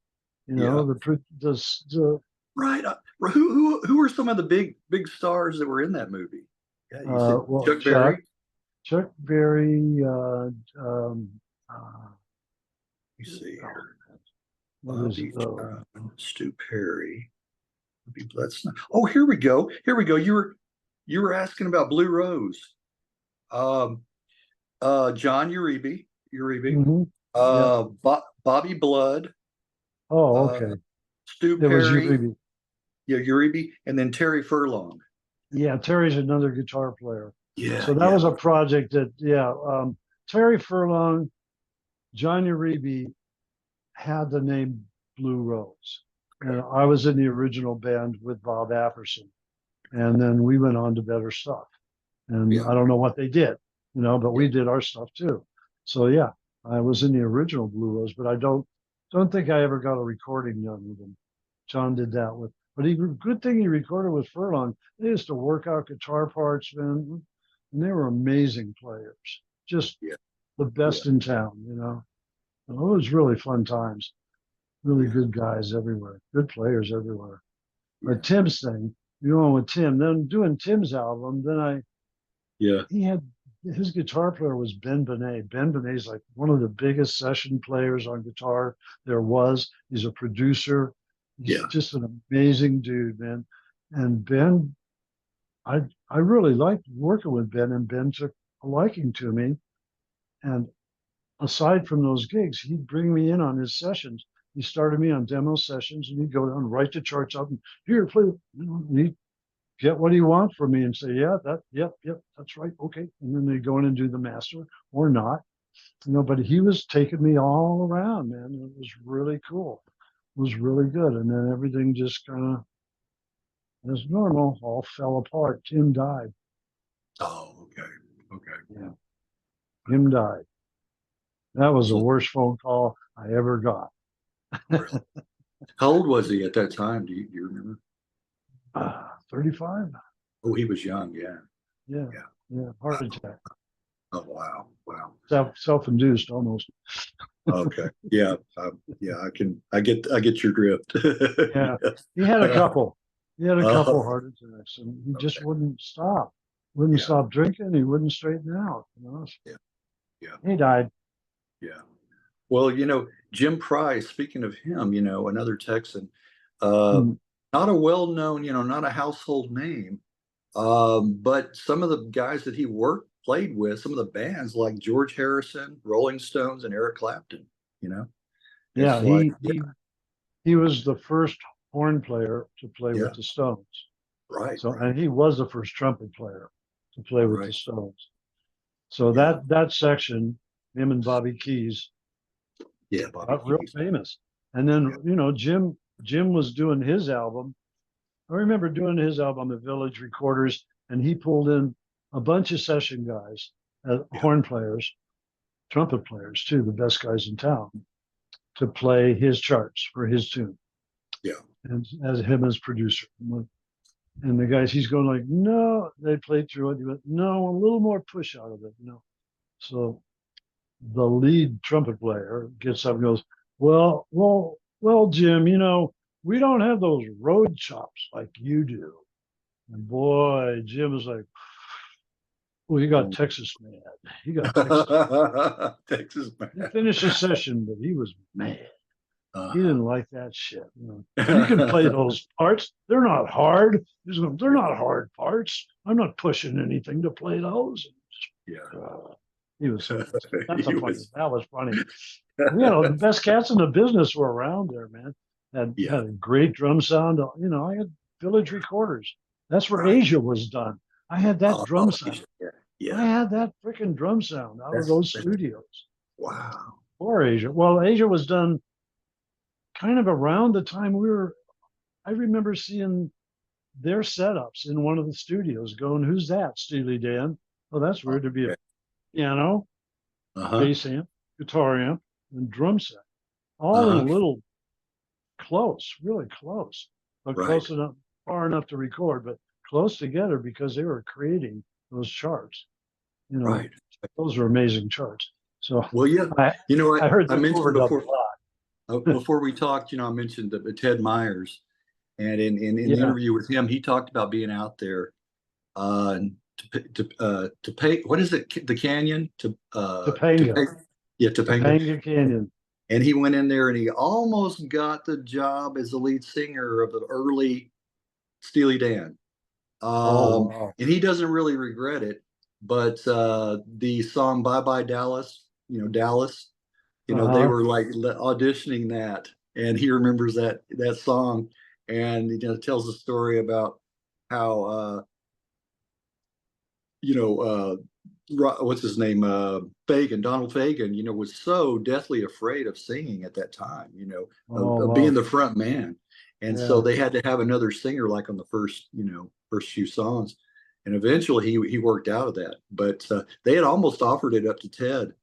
You know, the right. Who were some of the big stars that were in that movie? Yeah, you said well, Chuck Berry. Chuck Berry, um, uh, You see here. what is Bobby it? John, Stu Perry. That's not. Oh, here we go. Here we go. You were asking about Blue Rose. Um, John Uribe, Mhm. Yeah. Bobby Blood, Oh, uh, okay. Stu It was Perry, Uribe. yeah, Uribe, and then Terry Furlong. Yeah, Terry's another guitar player. Yeah, So that yeah, was a project that, yeah, Terry Furlong, John Uribe had the name Blue Rose. And I was in the original band with Bob Afferson. And then we went on to better stuff. And yeah. I don't know what they did, you know, but we did our stuff too. So yeah, I was in the original Blue Rose, but I don't think I ever got a recording done with him. John did that with, but good thing he recorded with Furlong. They used to work out guitar parts, man, and they were amazing players. Just Yeah, the best in town, you know. It was really fun times. Really yeah, good guys everywhere, good players everywhere. yeah, But Tim's thing, you know, with Tim, then doing Tim's album, yeah, he had his guitar player was Ben Benet. Ben Benet's like one of the biggest session players on guitar there was. He's a producer. He's yeah. just an amazing dude, man. And Ben, I really liked working with Ben, and Ben took a liking to me. And aside from those gigs, he'd bring me in on his sessions. He started me on demo sessions, and he'd go down, write the charts up, and here, play. You know, he'd get what he wants from me and say, yeah, yep, that's right, okay. And then they go in and do the master or not, you know. But he was taking me all around, man. It was really cool. It was really good. And then everything just kind of, as normal, all fell apart. Tim died. Oh, okay, okay. Yeah, Tim died. That was the So, worst phone call I ever got. really. How old was he at that time? Do you remember? 35? Oh, he was young. Yeah, Yeah, yeah. yeah, heart attack. Oh, wow, wow. Self-induced almost. Okay, yeah, yeah. I get your drift. Yeah, he had a couple. He had a couple Uh, heart attacks, and he just okay. wouldn't stop. Wouldn't Yeah, stop drinking. He wouldn't straighten out. You know, yeah, yeah, he died. yeah. Well, Jim Price, speaking of him, another Texan, Mm, not a well-known, not a household name, but some of the guys that he played with, some of the bands like George Harrison, Rolling Stones, and Eric Clapton, you know, yeah, it's like, he was the first horn player to play yeah, with the Stones. right, So, right, and he was the first trumpet player to play with the Right. Stones. So Yeah. that section, him and Bobby Keys, Yeah. Bobby got real Keys. famous. And then, Jim was doing his album. I remember doing his album at Village Recorders, and he pulled in a bunch of session guys, Yeah. horn players, trumpet players too, the best guys in town, to play his charts for his tune, Yeah. and as him as producer. And the guys, he's going like, no, they played through it. He went, no, a little more push out of it. So the lead trumpet player gets up and goes, well, Jim, we don't have those road chops like you do. And boy, Jim was like, well, he got Texas mad. He got Texas. Texas He man. finished the session, but he was mad. He Uh, didn't like that shit. You can play those parts. They're not hard. They're not hard parts. I'm not pushing anything to play those. yeah. He was so pissed. That's He a funny. was. That was funny. The best cats in the business were around there, man. Yeah. Had a great drum sound. I had Village Recorders. That's where Right. Asia was done. I had that drum sound. Yeah. I Yeah. had that freaking drum sound out of those studios. Wow. Or Asia. Well, Asia was done kind of around the time I remember seeing their setups in one of the studios going, who's that? Steely Dan. Oh, that's weird to be a Okay. piano, Uh-huh. bass amp, guitar amp, and drum set. All in a Uh-huh. little close, really close, but Right. close enough, far enough to record, but close together because they were creating those charts. Right. Those are amazing charts. So Well, yeah. I, I heard I them mentioned overdub before a lot. before we talked, I mentioned Ted Meyers, and in the Yeah. interview with him, he talked about being out there to pay. What is it? The canyon to Topanga, pay. Yeah, Topanga. Topanga Canyon. And he went in there and he almost got the job as the lead singer of the early Steely Dan. Oh, wow. And he doesn't really regret it. But the song "Bye Bye Dallas," Dallas, they Uh-huh. were like auditioning that, and he remembers that song, and tells a story about how what's his name, Donald Fagen, was so deathly afraid of singing at that time, Oh, of being wow. the front man, and so Yeah. they had to have another singer like on the first few songs, and eventually he worked out of that, but they had almost offered it up to Ted,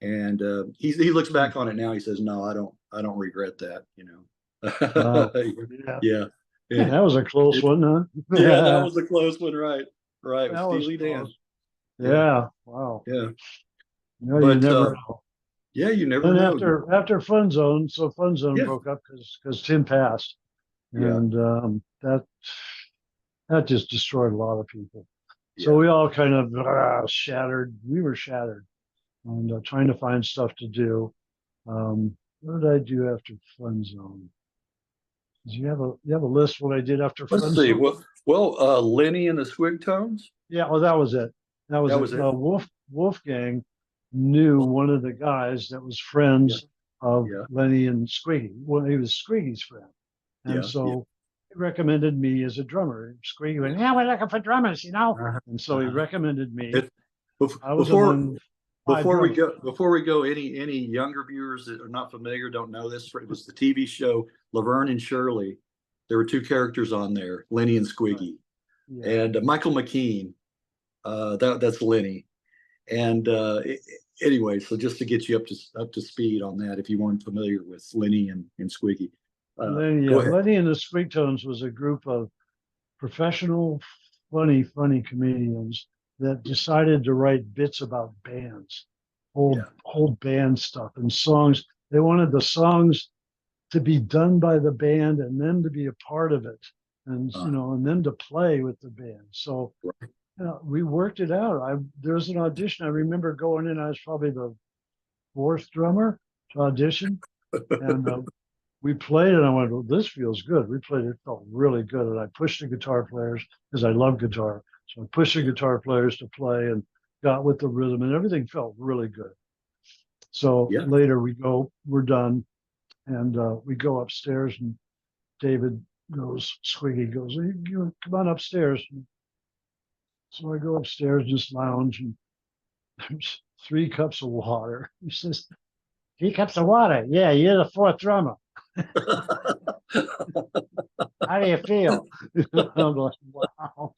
and he looks Hmm. back on it now. He says, "No, I don't regret that." Wow. Yeah. Yeah, Yeah, yeah, that was a close one, huh? yeah. That That was a close one, right? Right, with was Steely Dan. close. Yeah, Yeah. Wow. yeah. No, you But never know. yeah, you never Then know. after Fun Zone, so Fun Zone Yeah, broke up because Tim passed, yeah, and that just destroyed a lot of people. So yeah. we all kind of shattered. We were shattered, and trying to find stuff to do. What did I do after Fun Zone? You have a list what I did after Let's Fun see. Zone? Well, Lenny and the Squigtones. Yeah, well, that was it. That was That it. was it. Wolfgang knew one of the guys that was Yeah, friends of yeah, Lenny and Squiggy. Well, he was Squiggy's friend. And yeah, yeah. so he recommended me as a drummer. Squiggy went, yeah, we're looking for drummers. Uh-huh, And so he uh-huh. recommended me. It, I was before among 5 drummers. before we go, any younger viewers that are not familiar, don't know this. It was the TV show Laverne and Shirley. There were two characters on there, Lenny and Right. Squiggy, Yeah. and Michael McKean. That's Lenny. And anyway, so just to get you up to speed on that, if you weren't familiar with Lenny and Squiggy, go ahead. Lenny and the Squigtones was a group of professional, funny comedians that decided to write bits about bands, Yeah, whole band stuff and songs. They wanted the songs to be done by the band and them to be a part of it, and uh, and then to play with the band. So right. we worked it out. There was an audition. I remember going in. I was probably the fourth drummer to audition, and we played and I went, well, this feels good. We played, it felt really good. And I pushed the guitar players because I love guitar. So I pushed the guitar players to play and got with the rhythm and everything felt really good. So Yeah, later we're done and we go upstairs and David Squiggy goes, hey, you come on upstairs. So I go upstairs, just lounge, and there's 3 cups of water. He says, 3 cups of water. Yeah, you're the fourth drummer. How do you feel? I'm like, wow.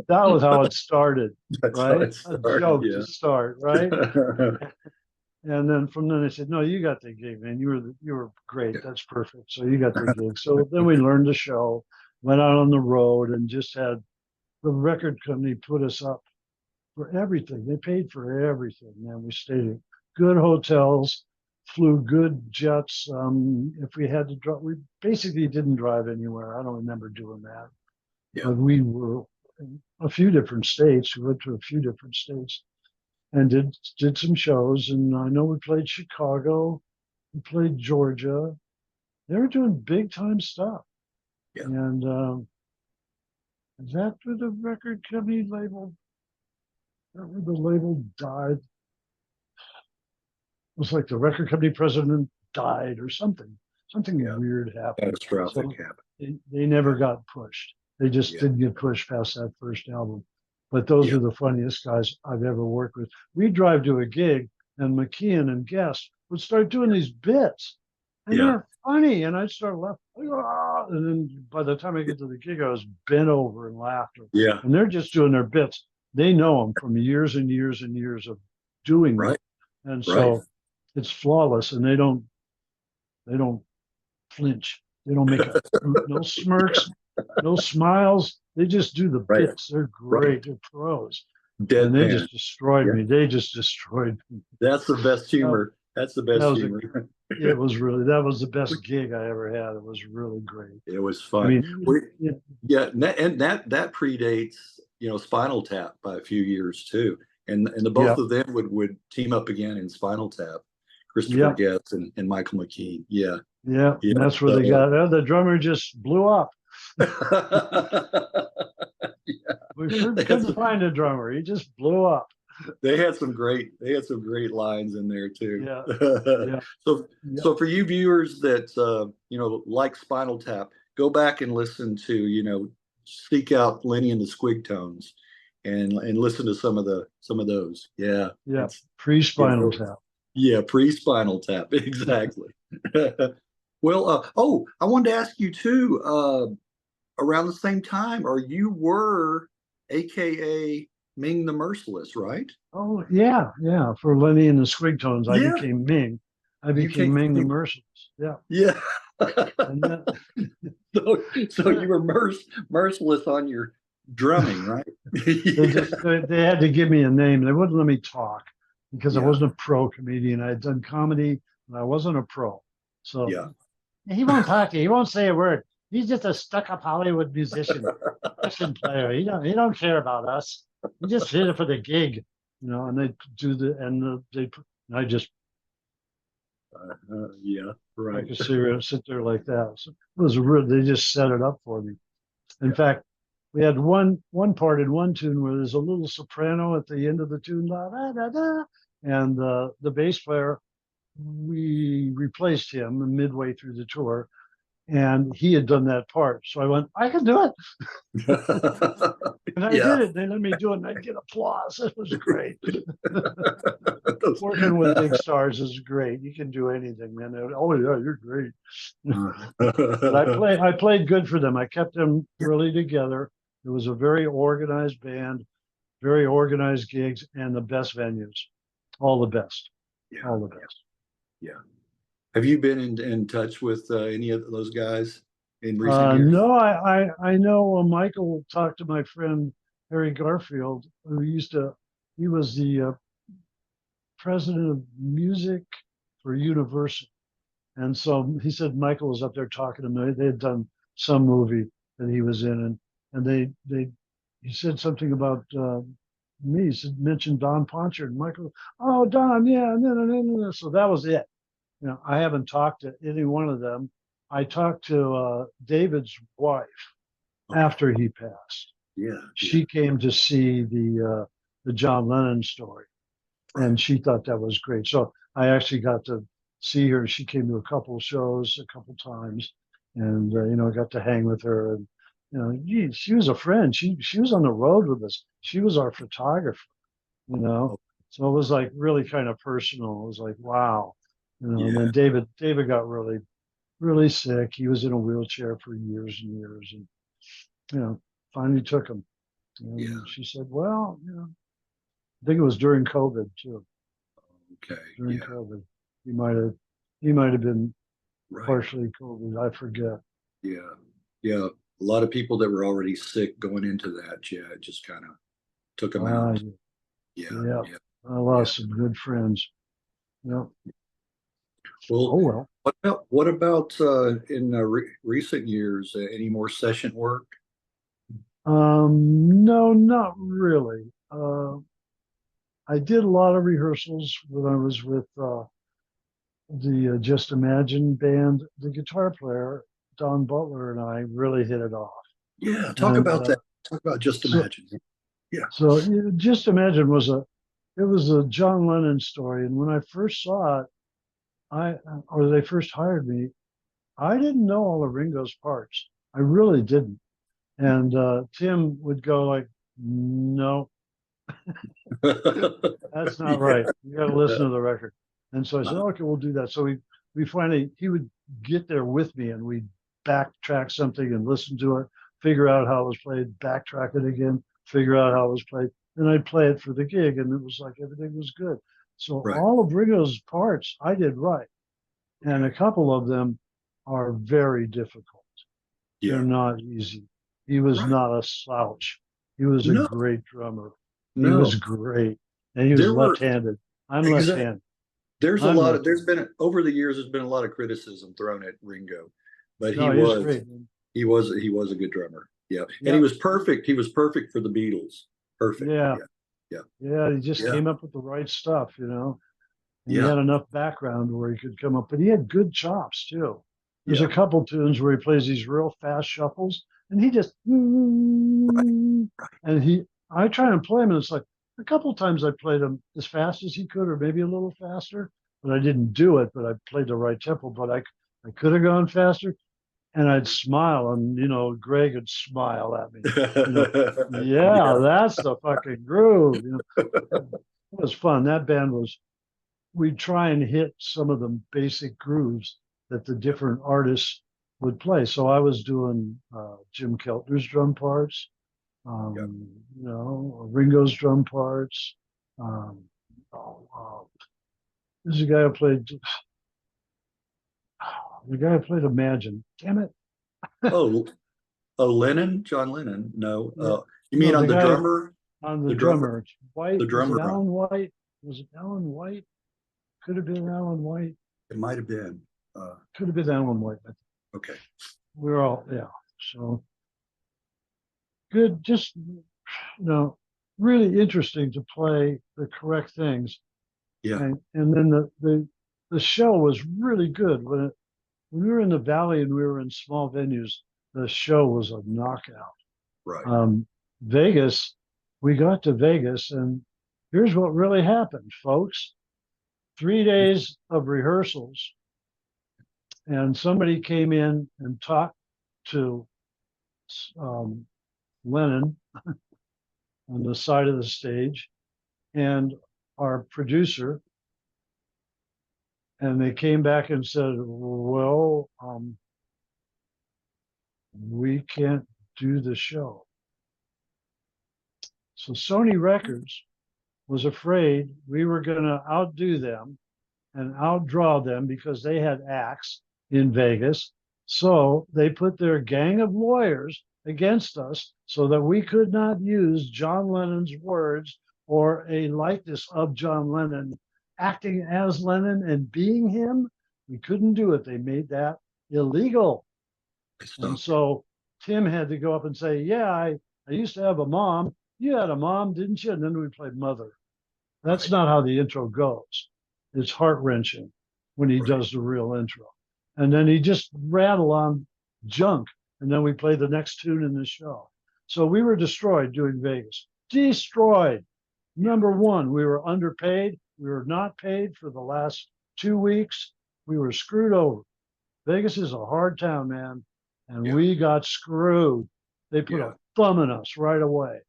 That was how it started, That's how right? it A started, joke yeah. to start, right? And then from then I said, "No, you got the gig, man. You were great. That's perfect. So you got the gig." So then we learned the show, went out on the road, and just had the record company put us up for everything. They paid for everything, man. We stayed at good hotels, flew good jets. If we had to drive, we basically didn't drive anywhere. I don't remember doing that, Yeah. but we were in a few different states. We went to a few different states and did some shows. And I know we played Chicago, we played Georgia. They were doing big time stuff. Yeah. And is that where the record company label? That where the label died? It was like the record company president died or something. Something Yeah. weird happened. Catastrophic So happened. they never got pushed. They just Yeah. didn't get pushed past that first album. But those Yeah. are the funniest guys I've ever worked with. We'd drive to a gig and McKeon and Guest would start doing these bits. And Yeah. they're funny. And I'd start laughing. "Ah," and then by the time I get to the gig, I was bent over in laughter. Yeah. And they're just doing their bits. They know them from years and years and years of doing Right. them. And Right. so it's flawless. And they don't flinch. They don't make no smirks, no smiles. They just do the Right. bits. They're Right. great. They're pros. And they Deadpan. just destroyed Yeah. me. They just destroyed me. That's the best humor. That's the best That was humor. it was really that was the best gig I ever had. It was really great. It was I fun. mean, yeah, Yeah, and that predates, Spinal Tap by a few years too. And the both yeah, of them would team up again in Spinal Tap, Christopher yeah, Guest and Michael McKean. Yeah, yeah. yeah. And that's where they got the drummer just blew up. Yeah. We They had couldn't some, find a drummer. He just blew up. they had some great lines in there too. Yeah, yeah, So yeah. so for you viewers that like Spinal Tap, go back and listen to, seek out Lenny and the Squigtones and listen to some of those. Yeah. Yeah. Yeah, Pre-spinal tap. yeah, pre-Spinal Tap. Exactly. Well, I wanted to ask you too, around the same time, or you were AKA Ming the Merciless, right? Oh yeah, yeah. For Lenny and the Squigtones, I Yeah. became Ming. I You became can't Ming the Merciless. Yeah. Yeah. And then So you were merciless on your drumming, right? they just they had to give me a name. They wouldn't let me talk because I Yeah. wasn't a pro comedian. I had done comedy and I wasn't a pro. So Yeah. he won't talk to you. He won't say a word. He's just a stuck-up Hollywood musician, player. He don't care about us. He just did it for the gig, And they do I just Yeah. Right. I could sit there like that. So it was they just set it up for me. In Yeah. fact, we had one part in one tune where there's a little soprano at the end of the tune, da, da, da, da, and the bass player, we replaced him midway through the tour, and he had done that part. So I went, I can do it, and I Yeah. did it. They let me do it, and I get applause. It was great. Working with big stars is great. You can do anything, man. Oh yeah, you're great. But I played good for them. I kept them really together. It was a very organized band, very organized gigs, and the best venues. All the best. Yeah. All the best. Yeah. Have you been in touch with any of those guys in recent years? No, I know Michael talked to my friend Harry Garfield, who he was the president of music for Universal. And so he said Michael was up there talking to me. They had done some movie that he was in, and he said something about me. He said mentioned Don Poncher and Michael. Oh, Don, yeah, and then. So that was it. I haven't talked to any one of them. I talked to David's wife after he passed. Yeah. She came to see the John Lennon story, and she thought that was great. So I actually got to see her. She came to a couple of shows a couple times, and I got to hang with her, she was a friend. She was on the road with us. She was our photographer, you know. So it was like really kind of personal. It was like, wow, and Yeah. then David got really, really sick. He was in a wheelchair for years and years, and finally took him. Yeah. And she said, well, I think it was during COVID too. Okay. During Yeah. COVID, he might have been Right. partially COVID. I forget. Yeah. Yeah. A lot of people that were already sick going into that, yeah, it just kind of took them Ah, out. Yeah. yeah. Yeah. I Yeah. lost some good friends. Yeah. Well, Oh well. what about in recent years? Any more session work? No, not really. I did a lot of rehearsals when I was with the Just Imagine band. The guitar player, Don Butler, and I really hit it off. Yeah, talk And about that. Talk about Just so, Imagine. Yeah. so Just Imagine it was a John Lennon story. And when I first saw it, or they first hired me, I didn't know all of Ringo's parts. I really didn't. And Tim would go like, no, that's not Yeah. right. You got to listen Yeah. to the record. And so I said, okay, we'll do that. So we finally, he would get there with me and we'd backtrack something and listen to it, figure out how it was played, backtrack it again, figure out how it was played. And I'd play it for the gig and it was like everything was good. So Right. all of Ringo's parts I did right. And a couple of them are very difficult. They're Yeah. not easy. He was Right. not a slouch. He was a No, great drummer. He was no. great. And he was There were left-handed. I'm exact. left-handed. There's a I'm lot of. left-handed. There's been over the years. There's been a lot of criticism thrown at Ringo, but No, he was great. he was a good drummer. Yeah, and he Yeah, was perfect. He was perfect for the Beatles. Perfect. yeah, Yeah. Yeah. yeah. He just Yeah. came up with the right stuff. And he Yeah. had enough background where he could come up, but he had good chops too. There's Yeah. a couple tunes where he plays these real fast shuffles, and he just Right. and Right. I try and play him, and it's like a couple times I played him as fast as he could, or maybe a little faster, but I didn't do it. But I played the right tempo, but I could have gone faster, and I'd smile, and Greg would smile at me, yeah, Yeah. that's the fucking groove. It was fun. That band was we'd try and hit some of the basic grooves that the Yep. different artists would play. So I was doing Jim Keltner's drum parts, Yep. Ringo's drum parts. Um, oh, there's a guy who played Imagine. Damn it! Oh, oh, Lennon, John Lennon. No, Yeah, you mean no, on the the guy drummer, on the the drummer, drummer. White the was it? drummer on? Alan White? Was it Alan White? Could have been Alan White. It might have been. Could have been Alan White. Okay. We're all So good. Just really interesting to play the correct things, Yeah. and then the show was really good when we were in the valley and we were in small venues. The show was a knockout. Right. Vegas, we got to Vegas, and here's what really happened, folks. 3 days of rehearsals, and somebody came in and talked to um, Lennon on the side of the stage and our producer, and they came back and said, well, we can't do the show. So Sony Records was afraid we were going to outdo them and outdraw them because they had acts in Vegas. So they put their gang of lawyers against us so that we could not use John Lennon's words or a likeness of John Lennon acting as Lennon and being him. We couldn't do it. They made that illegal. I And stopped. so Tim had to go up and say, yeah, I used to have a mom. You had a mom, didn't you? And then we played Mother. That's Right. not how the intro goes. It's heart wrenching when he Right. does the real intro. And then he just rattle on junk. And then we play the next tune in the show. So we were destroyed doing Vegas. Destroyed. Number one, we were underpaid. We were not paid for the last 2 weeks. We were screwed over. Vegas is a hard town, man. And Yeah. we got screwed. They put Yeah. a thumb in us right away.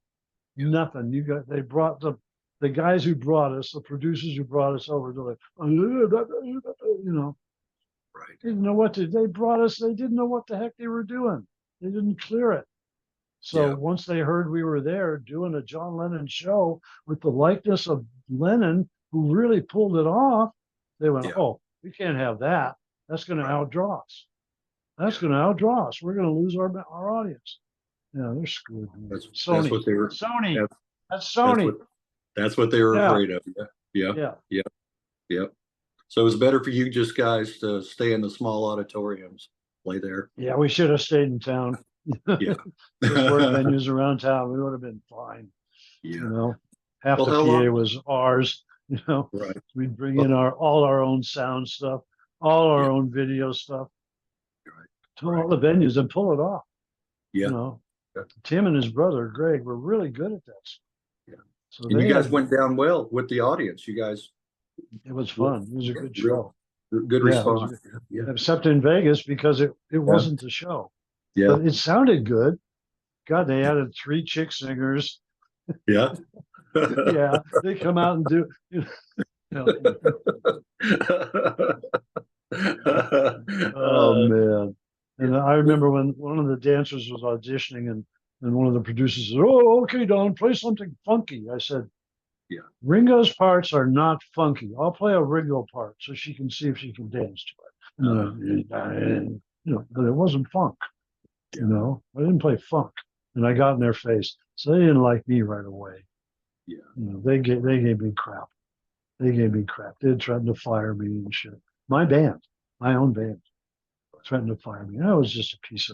Yeah. Nothing. They brought the guys who brought us, the producers who brought us over, they're like, you know, Right. didn't know what to. They brought us. They didn't know what the heck they were doing. They didn't clear it. So Yeah. once they heard we were there doing a John Lennon show with the likeness of Lennon, who really pulled it off, they went, Yeah. "Oh, we can't have that. That's going to Right. outdraw us. That's Yeah. going to outdraw us. We're going to lose our audience." Yeah, they're screwed. That's Sony. what they were. Sony. That's, That's that's Sony. what that's what they were Yeah. afraid of. Yeah. Yeah. Yeah. Yeah. So it was better for you just guys to stay in the small auditoriums, play there. Yeah, we should have stayed in town. Yeah. Just work venues around town. We would have been fine. Yeah. You know, half Well, the how PA long? was ours. You know, Right. we'd bring in all our own sound stuff, all our Yeah. own video stuff Right. to all the venues and pull it off. Yeah. You know, Yeah. Tim and his brother Greg were really good at this. Yeah. So And you guys had, went down well with the audience. You guys, it was fun. It was a good real- show. good Yeah, it was response. Yeah. Except in Vegas because it wasn't the show, Yeah. but it sounded good. God, they added 3 chick singers. Yeah. Yeah, they come out and do. Oh man! And I remember when one of the dancers was auditioning, and one of the producers said, "Oh, okay, Don, play something funky." I said, Yeah. Ringo's parts are not funky. I'll play a Ringo part so she can see if she can dance to it." But it wasn't funk. Yeah. You know, I didn't play funk, and I got in their face, so they didn't like me right away. Yeah. You know, they gave me crap. They gave me crap. They threatened to fire me and shit. My band, my own band, threatened to fire me. That was just it's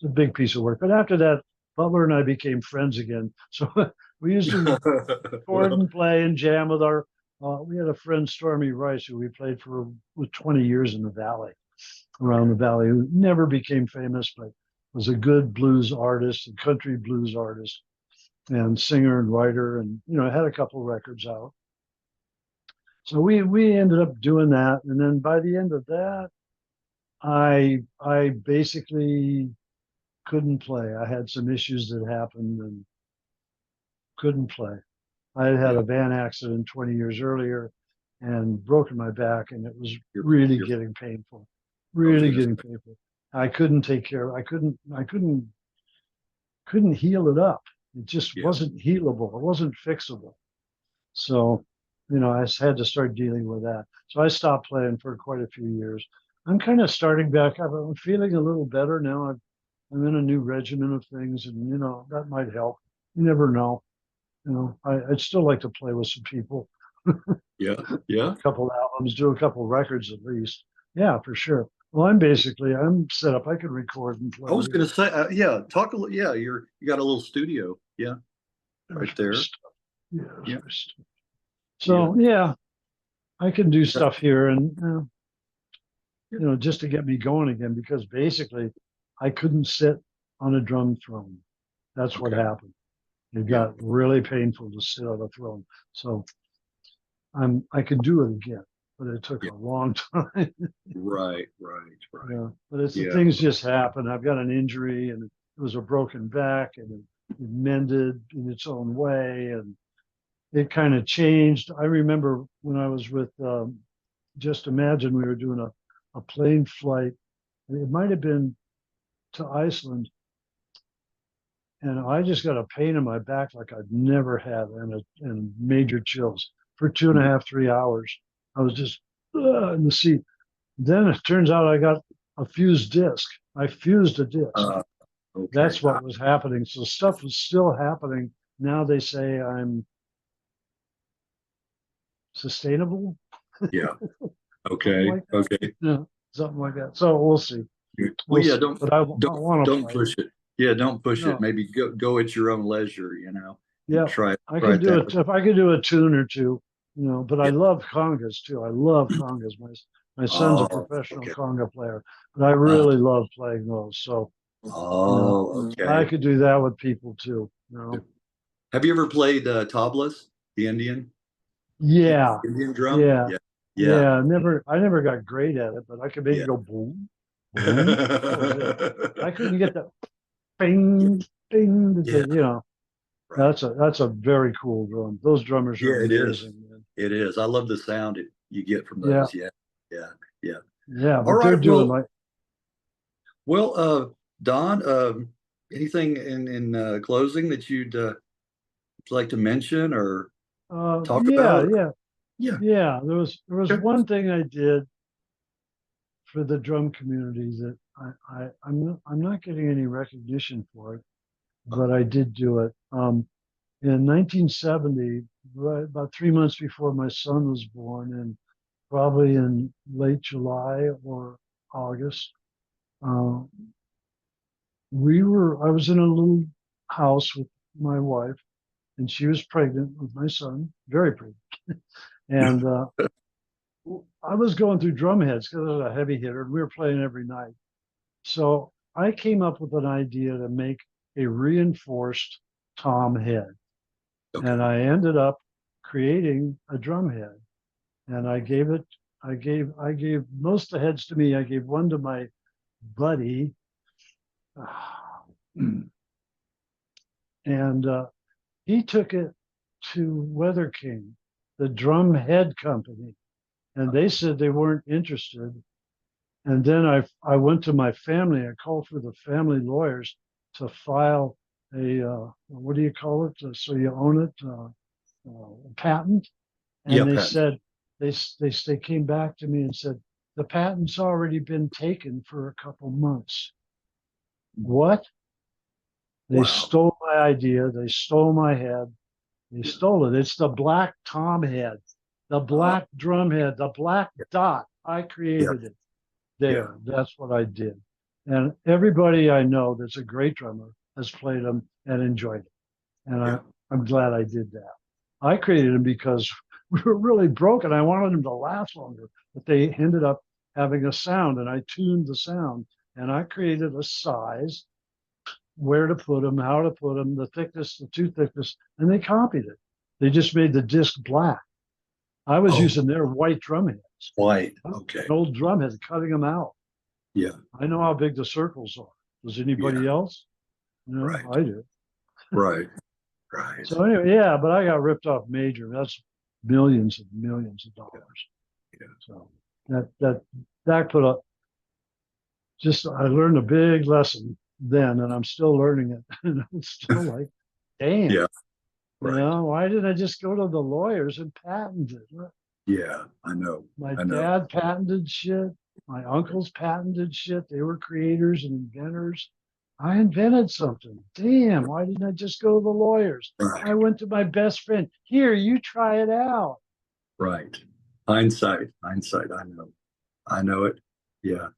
a big piece of work. But after that, Butler and I became friends again. So we used to record and play and jam with our. We had a friend, Stormy Rice, who we played with 20 years in the Valley, around the Valley, who never became famous, but was a good blues artist and country blues artist and singer and writer, and had a couple of records out. So we ended up doing that, and then by the end of that, I basically couldn't play. I had some issues that happened and couldn't play. I had a van accident 20 years earlier and broken my back, and it was really getting painful. Really getting painful. I couldn't take care. I couldn't heal it up. It just wasn't healable. It wasn't fixable. So, I had to start dealing with that. So I stopped playing for quite a few years. I'm kind of starting back up. I'm feeling a little better now. I'm in a new regimen of things, and that might help. You never know. I'd still like to play with some people. Yeah. Yeah. A couple albums, do a couple records at least. Yeah, for sure. Well, I'm set up. I could record and play. I was going to say, yeah, talk a little. Yeah, you got a little studio. Yeah, right there. Yeah. So yeah, I can do stuff here, and just to get me going again, because basically I couldn't sit on a drum throne. That's what happened. It got really painful to sit on a throne. So I could do it again, but it took a long time. Right. Yeah, but things just happen. I've got an injury, and it was a broken back, and it mended in its own way, and it kind of changed. I remember when I was with Just Imagine, we were doing a plane flight. It might have been to Iceland, and I just got a pain in my back like I'd never had, and major chills for 2.5, 3 hours. I was just in the seat. Then it turns out I got a fused disc. I fused a disc. That's what was happening. So stuff was still happening. Now they say I'm sustainable. Yeah. Okay. Okay. Yeah, something like that. So we'll see. Well, yeah. Don't push it. Yeah, don't push it. Maybe go at your own leisure. Yeah. Try. I could do it if I could do a tune or two. But I love congas too. I love congas. My son's a professional conga player, but I really love playing those. So I could do that with people too. Have you ever played tablas, the Indian? Yeah. Indian drum? Yeah. I never got great at it, but I could make it go boom. Boom. I couldn't get the bing, ding, Yeah. you know, Right. that's a very cool drum. Those drummers are Yeah, it is. amazing, man. It is. I love the sound you get from Yeah, those. Yeah. Yeah. Yeah. yeah, All but they're right. doing like, Don, anything in closing that you'd like to mention or talk yeah, about? yeah, Yeah. yeah. There was Okay. one thing I did for the drum community that I'm not getting any recognition for it, but I did do it. In 1970, right about 3 months before my son was born, and probably in late July or August, uh, I was in a little house with my wife, and she was pregnant with my son, very pregnant. And I was going through drum heads because I was a heavy hitter, and we were playing every night. So I came up with an idea to make a reinforced tom head. And Okay. I ended up creating a drum head. And I gave most of the heads to me. I gave one to my buddy. And he took it to Weather King, the drum head company. And they said they weren't interested. And then I went to my family. I called for the family lawyers to file a what do you call it? So you own it, patent. Yeah, And they Pat. said they came back to me and said the patent's already been taken for a couple months. What? They Wow. stole my idea. They stole my head. They stole it. It's the black tom head, the Uh, black drum head, the black dot. I yeah. created it. Yeah. There. That's what I did. And everybody I know that's a great drummer has played them and enjoyed it. And Yeah. I'm glad I did that. I created them because we were really broken. I wanted them to last longer, but they ended up having a sound, and I tuned the sound, and I created a size, where to put them, how to put them, the thickness, the tube thickness, and they copied it. They just made the disc black. I was Oh, using their white drum heads, white. an Okay. old drum head, cutting them out. Yeah. I know how big the circles are. Does Yeah. anybody else? No, Right. I do. Right. Right. So anyway, yeah, but I got ripped off major. That's millions and millions of Yeah. dollars. Yeah. So that put up just I learned a big lesson then, and I'm still learning it. And I'm still like, damn, Yeah. Right. why didn't I just go to the lawyers and patent it? Yeah. I know. My I know. dad patented shit. My uncles patented shit. They were creators and inventors. I invented something. Damn, why didn't I just go to the lawyers? Right. I went to my best friend. Here, you try it out. Right. Hindsight. Hindsight. I know. I know it. Yeah.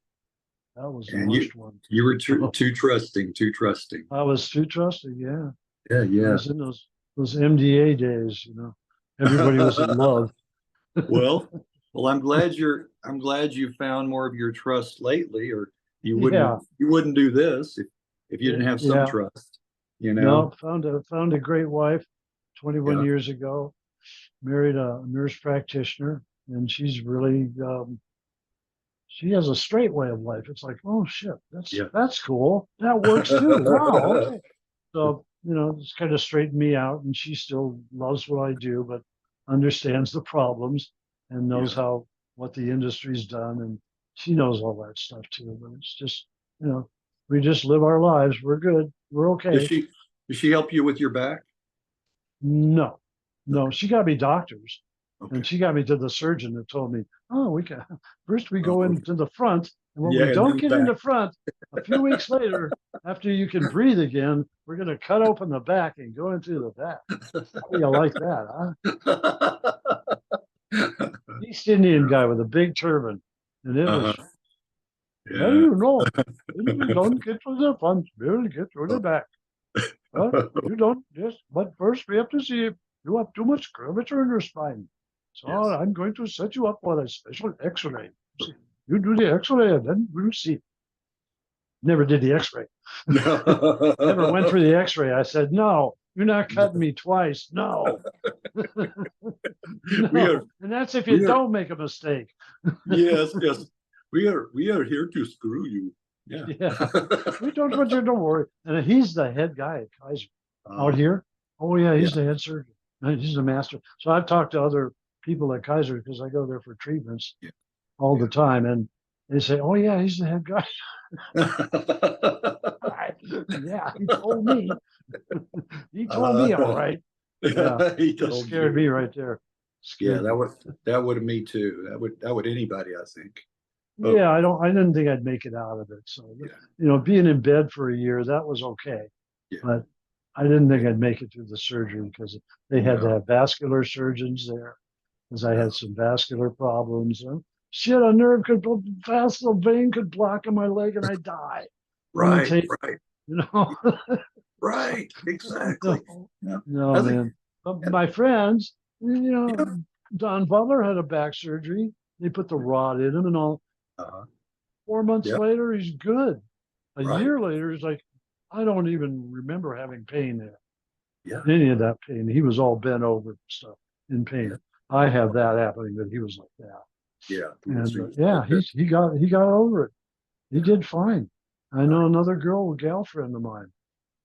That was the And you worst one. you were too trusting. Too trusting. I was too trusting. Yeah. Yeah. I Yeah. was in those MDA days. Everybody was in love. Well, I'm glad you found more of your trust lately, or Yeah. you wouldn't do this if you didn't have some Yeah. trust, No, found a great wife 21 Yeah. years ago, married a nurse practitioner, and she's really she has a straight way of life. It's like, oh shit, Yeah. that's cool. That works too. Wow, okay. So, it's kind of straightened me out, and she still loves what I do, but understands the problems and knows Yeah. what the industry's done, and she knows all that stuff too. But it's just, we just live our lives. We're good. We're Does okay. she help you with your back? No, no, Okay. she got me doctors, Okay. and she got me to the surgeon that told me, oh, we can first we go Okay. into the front, and when Yeah, we and don't then get in back. the front, a few weeks later, after you can breathe again, we're going to cut open the back and go into the back. How do you like that, huh? East Indian guy with a big turban, and it Uh-huh. was, how do Yeah. you know? You don't get to the front, we'll get to the back. You don't, yes, but first we have to see if you have too much curvature in your spine. So Yes. I'm going to set you up for a special x-ray. You do the x-ray and then we'll see. Never did the x-ray. Never went for the x-ray. I said, no, you're not cutting me twice. No. We are No. And that's if you we are don't make a mistake. yes, yes. We are here to screw you. Yeah. Yeah. We don't want you to worry. And he's the head guy at Kaiser out Uh, here. Oh yeah, he's yeah. the head surgeon. He's the master. So I've talked to other people at Kaiser because I go there for treatments Yeah. all the Yeah. time, and they say, "Oh yeah, he's the head guy." Yeah, he told me. He told me, all right. Yeah, He that told scared me you. right there. Yeah, Scared me. that would have me too. That would anybody, I think. Oh, Yeah, I didn't think I'd make it out of it. So, yeah, being in bed for a year, that was okay. yeah. But I didn't think I'd make it through the surgery because they had to No, have vascular surgeons there because I no. had some vascular problems. And shit, a nerve could, vascular vein could block in my leg and I die. Let me Right, take, right, you know, right. Exactly. no, Yeah. no, I think, man. But my friends, yeah. Don Butler had a back surgery. They put the rod in him and all. Uh, 4 months yeah, later, he's good. A right. year later, he's like, I don't even remember having pain there, Yeah, any of that pain. He was all bent over and stuff in yeah, pain. I have that happening, but he was like that. yeah. And yeah, he got over it. He did fine. I know another girl, a gal friend of mine.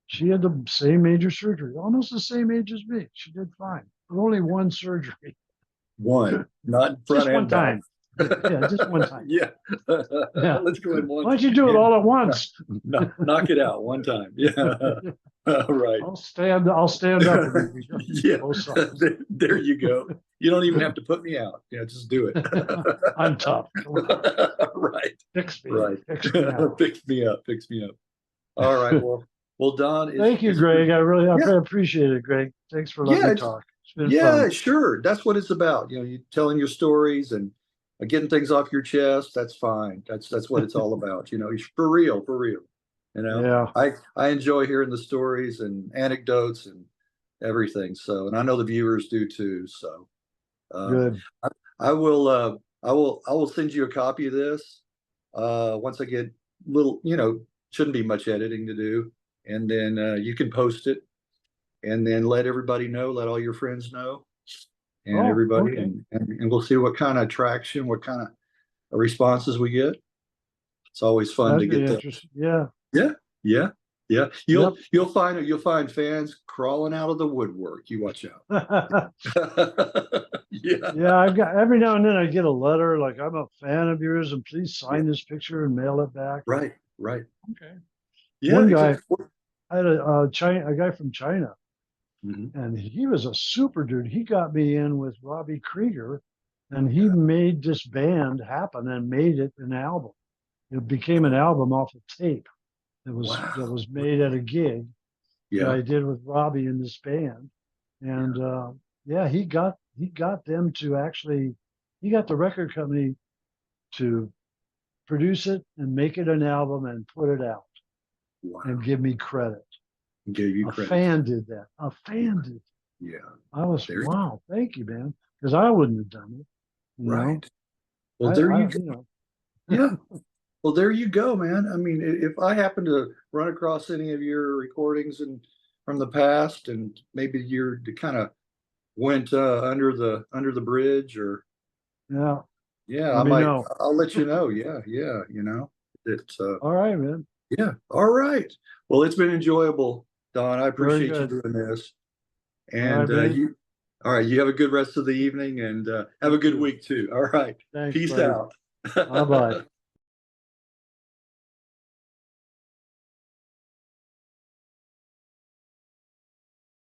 She had the same major surgery, almost the same age as me. She did fine, but only one surgery, One, not front just one and back. time. Yeah, just one time. Yeah. Yeah. Let's go in one. Why don't you do it all at once? Knock it out one time. Yeah. Right. I'll stand up and we go Yeah. both sides. There you go. You don't even have to put me out. Yeah, just do it. I'm tough. Come on. Right. Fix me. Right. Fix me out. Fix me up. Fix me up. All right. Well, Don, Thank you, Greg. I appreciate it, Greg. Thanks for letting me talk. It's been yeah, fun. sure. That's what it's about. You telling your stories and getting things off your chest. That's fine. That's what it's all about. For real, for real. Yeah. I enjoy hearing the stories and anecdotes and everything. So, and I know the viewers do too. So, Good. I will. I will send you a copy of this once I get little. Shouldn't be much editing to do, and then you can post it, and then let everybody know. Let all your friends know, and everybody, okay. and we'll see what kind of traction, what kind of responses we get. It's always fun That'd to be get interesting. Yeah. yeah, yeah, yeah. You'll find fans crawling out of the woodwork. You watch out. Yeah. Yeah, I've got every now and then I get a letter like I'm a fan of yours and please sign this picture and mail it back. Right. Right. Okay. Yeah. One guy, Exactly. I had a guy from China, Mhm. and he was a super dude. He got me in with Robbie Krieger, and he made this band happen and made it an album. It became an album off of tape that Wow. was made at a gig that Yeah. I did with Robbie in this band. And yeah, he got them to actually he got the record company to produce it and make it an album and put it out Wow. and give me credit. Gave you A credit. fan did that. A fan did. Yeah. I was There you wow, thank you, man. Because I wouldn't have done it. Right. Well, I, there you I go. you know, Yeah. Well, there you go, man. I mean, if I happen to run across any of your recordings and from the past, and maybe you're kind of went under the bridge, or yeah. yeah, Let me know. I'll let you know. Yeah, yeah. It's All right, man. yeah. All right. Well, it's been enjoyable, Don. I Very appreciate you good. doing this. All right, And man. all right, you have a good rest of the evening and have a good week too. All right. Thanks, Peace buddy. out. Bye bye.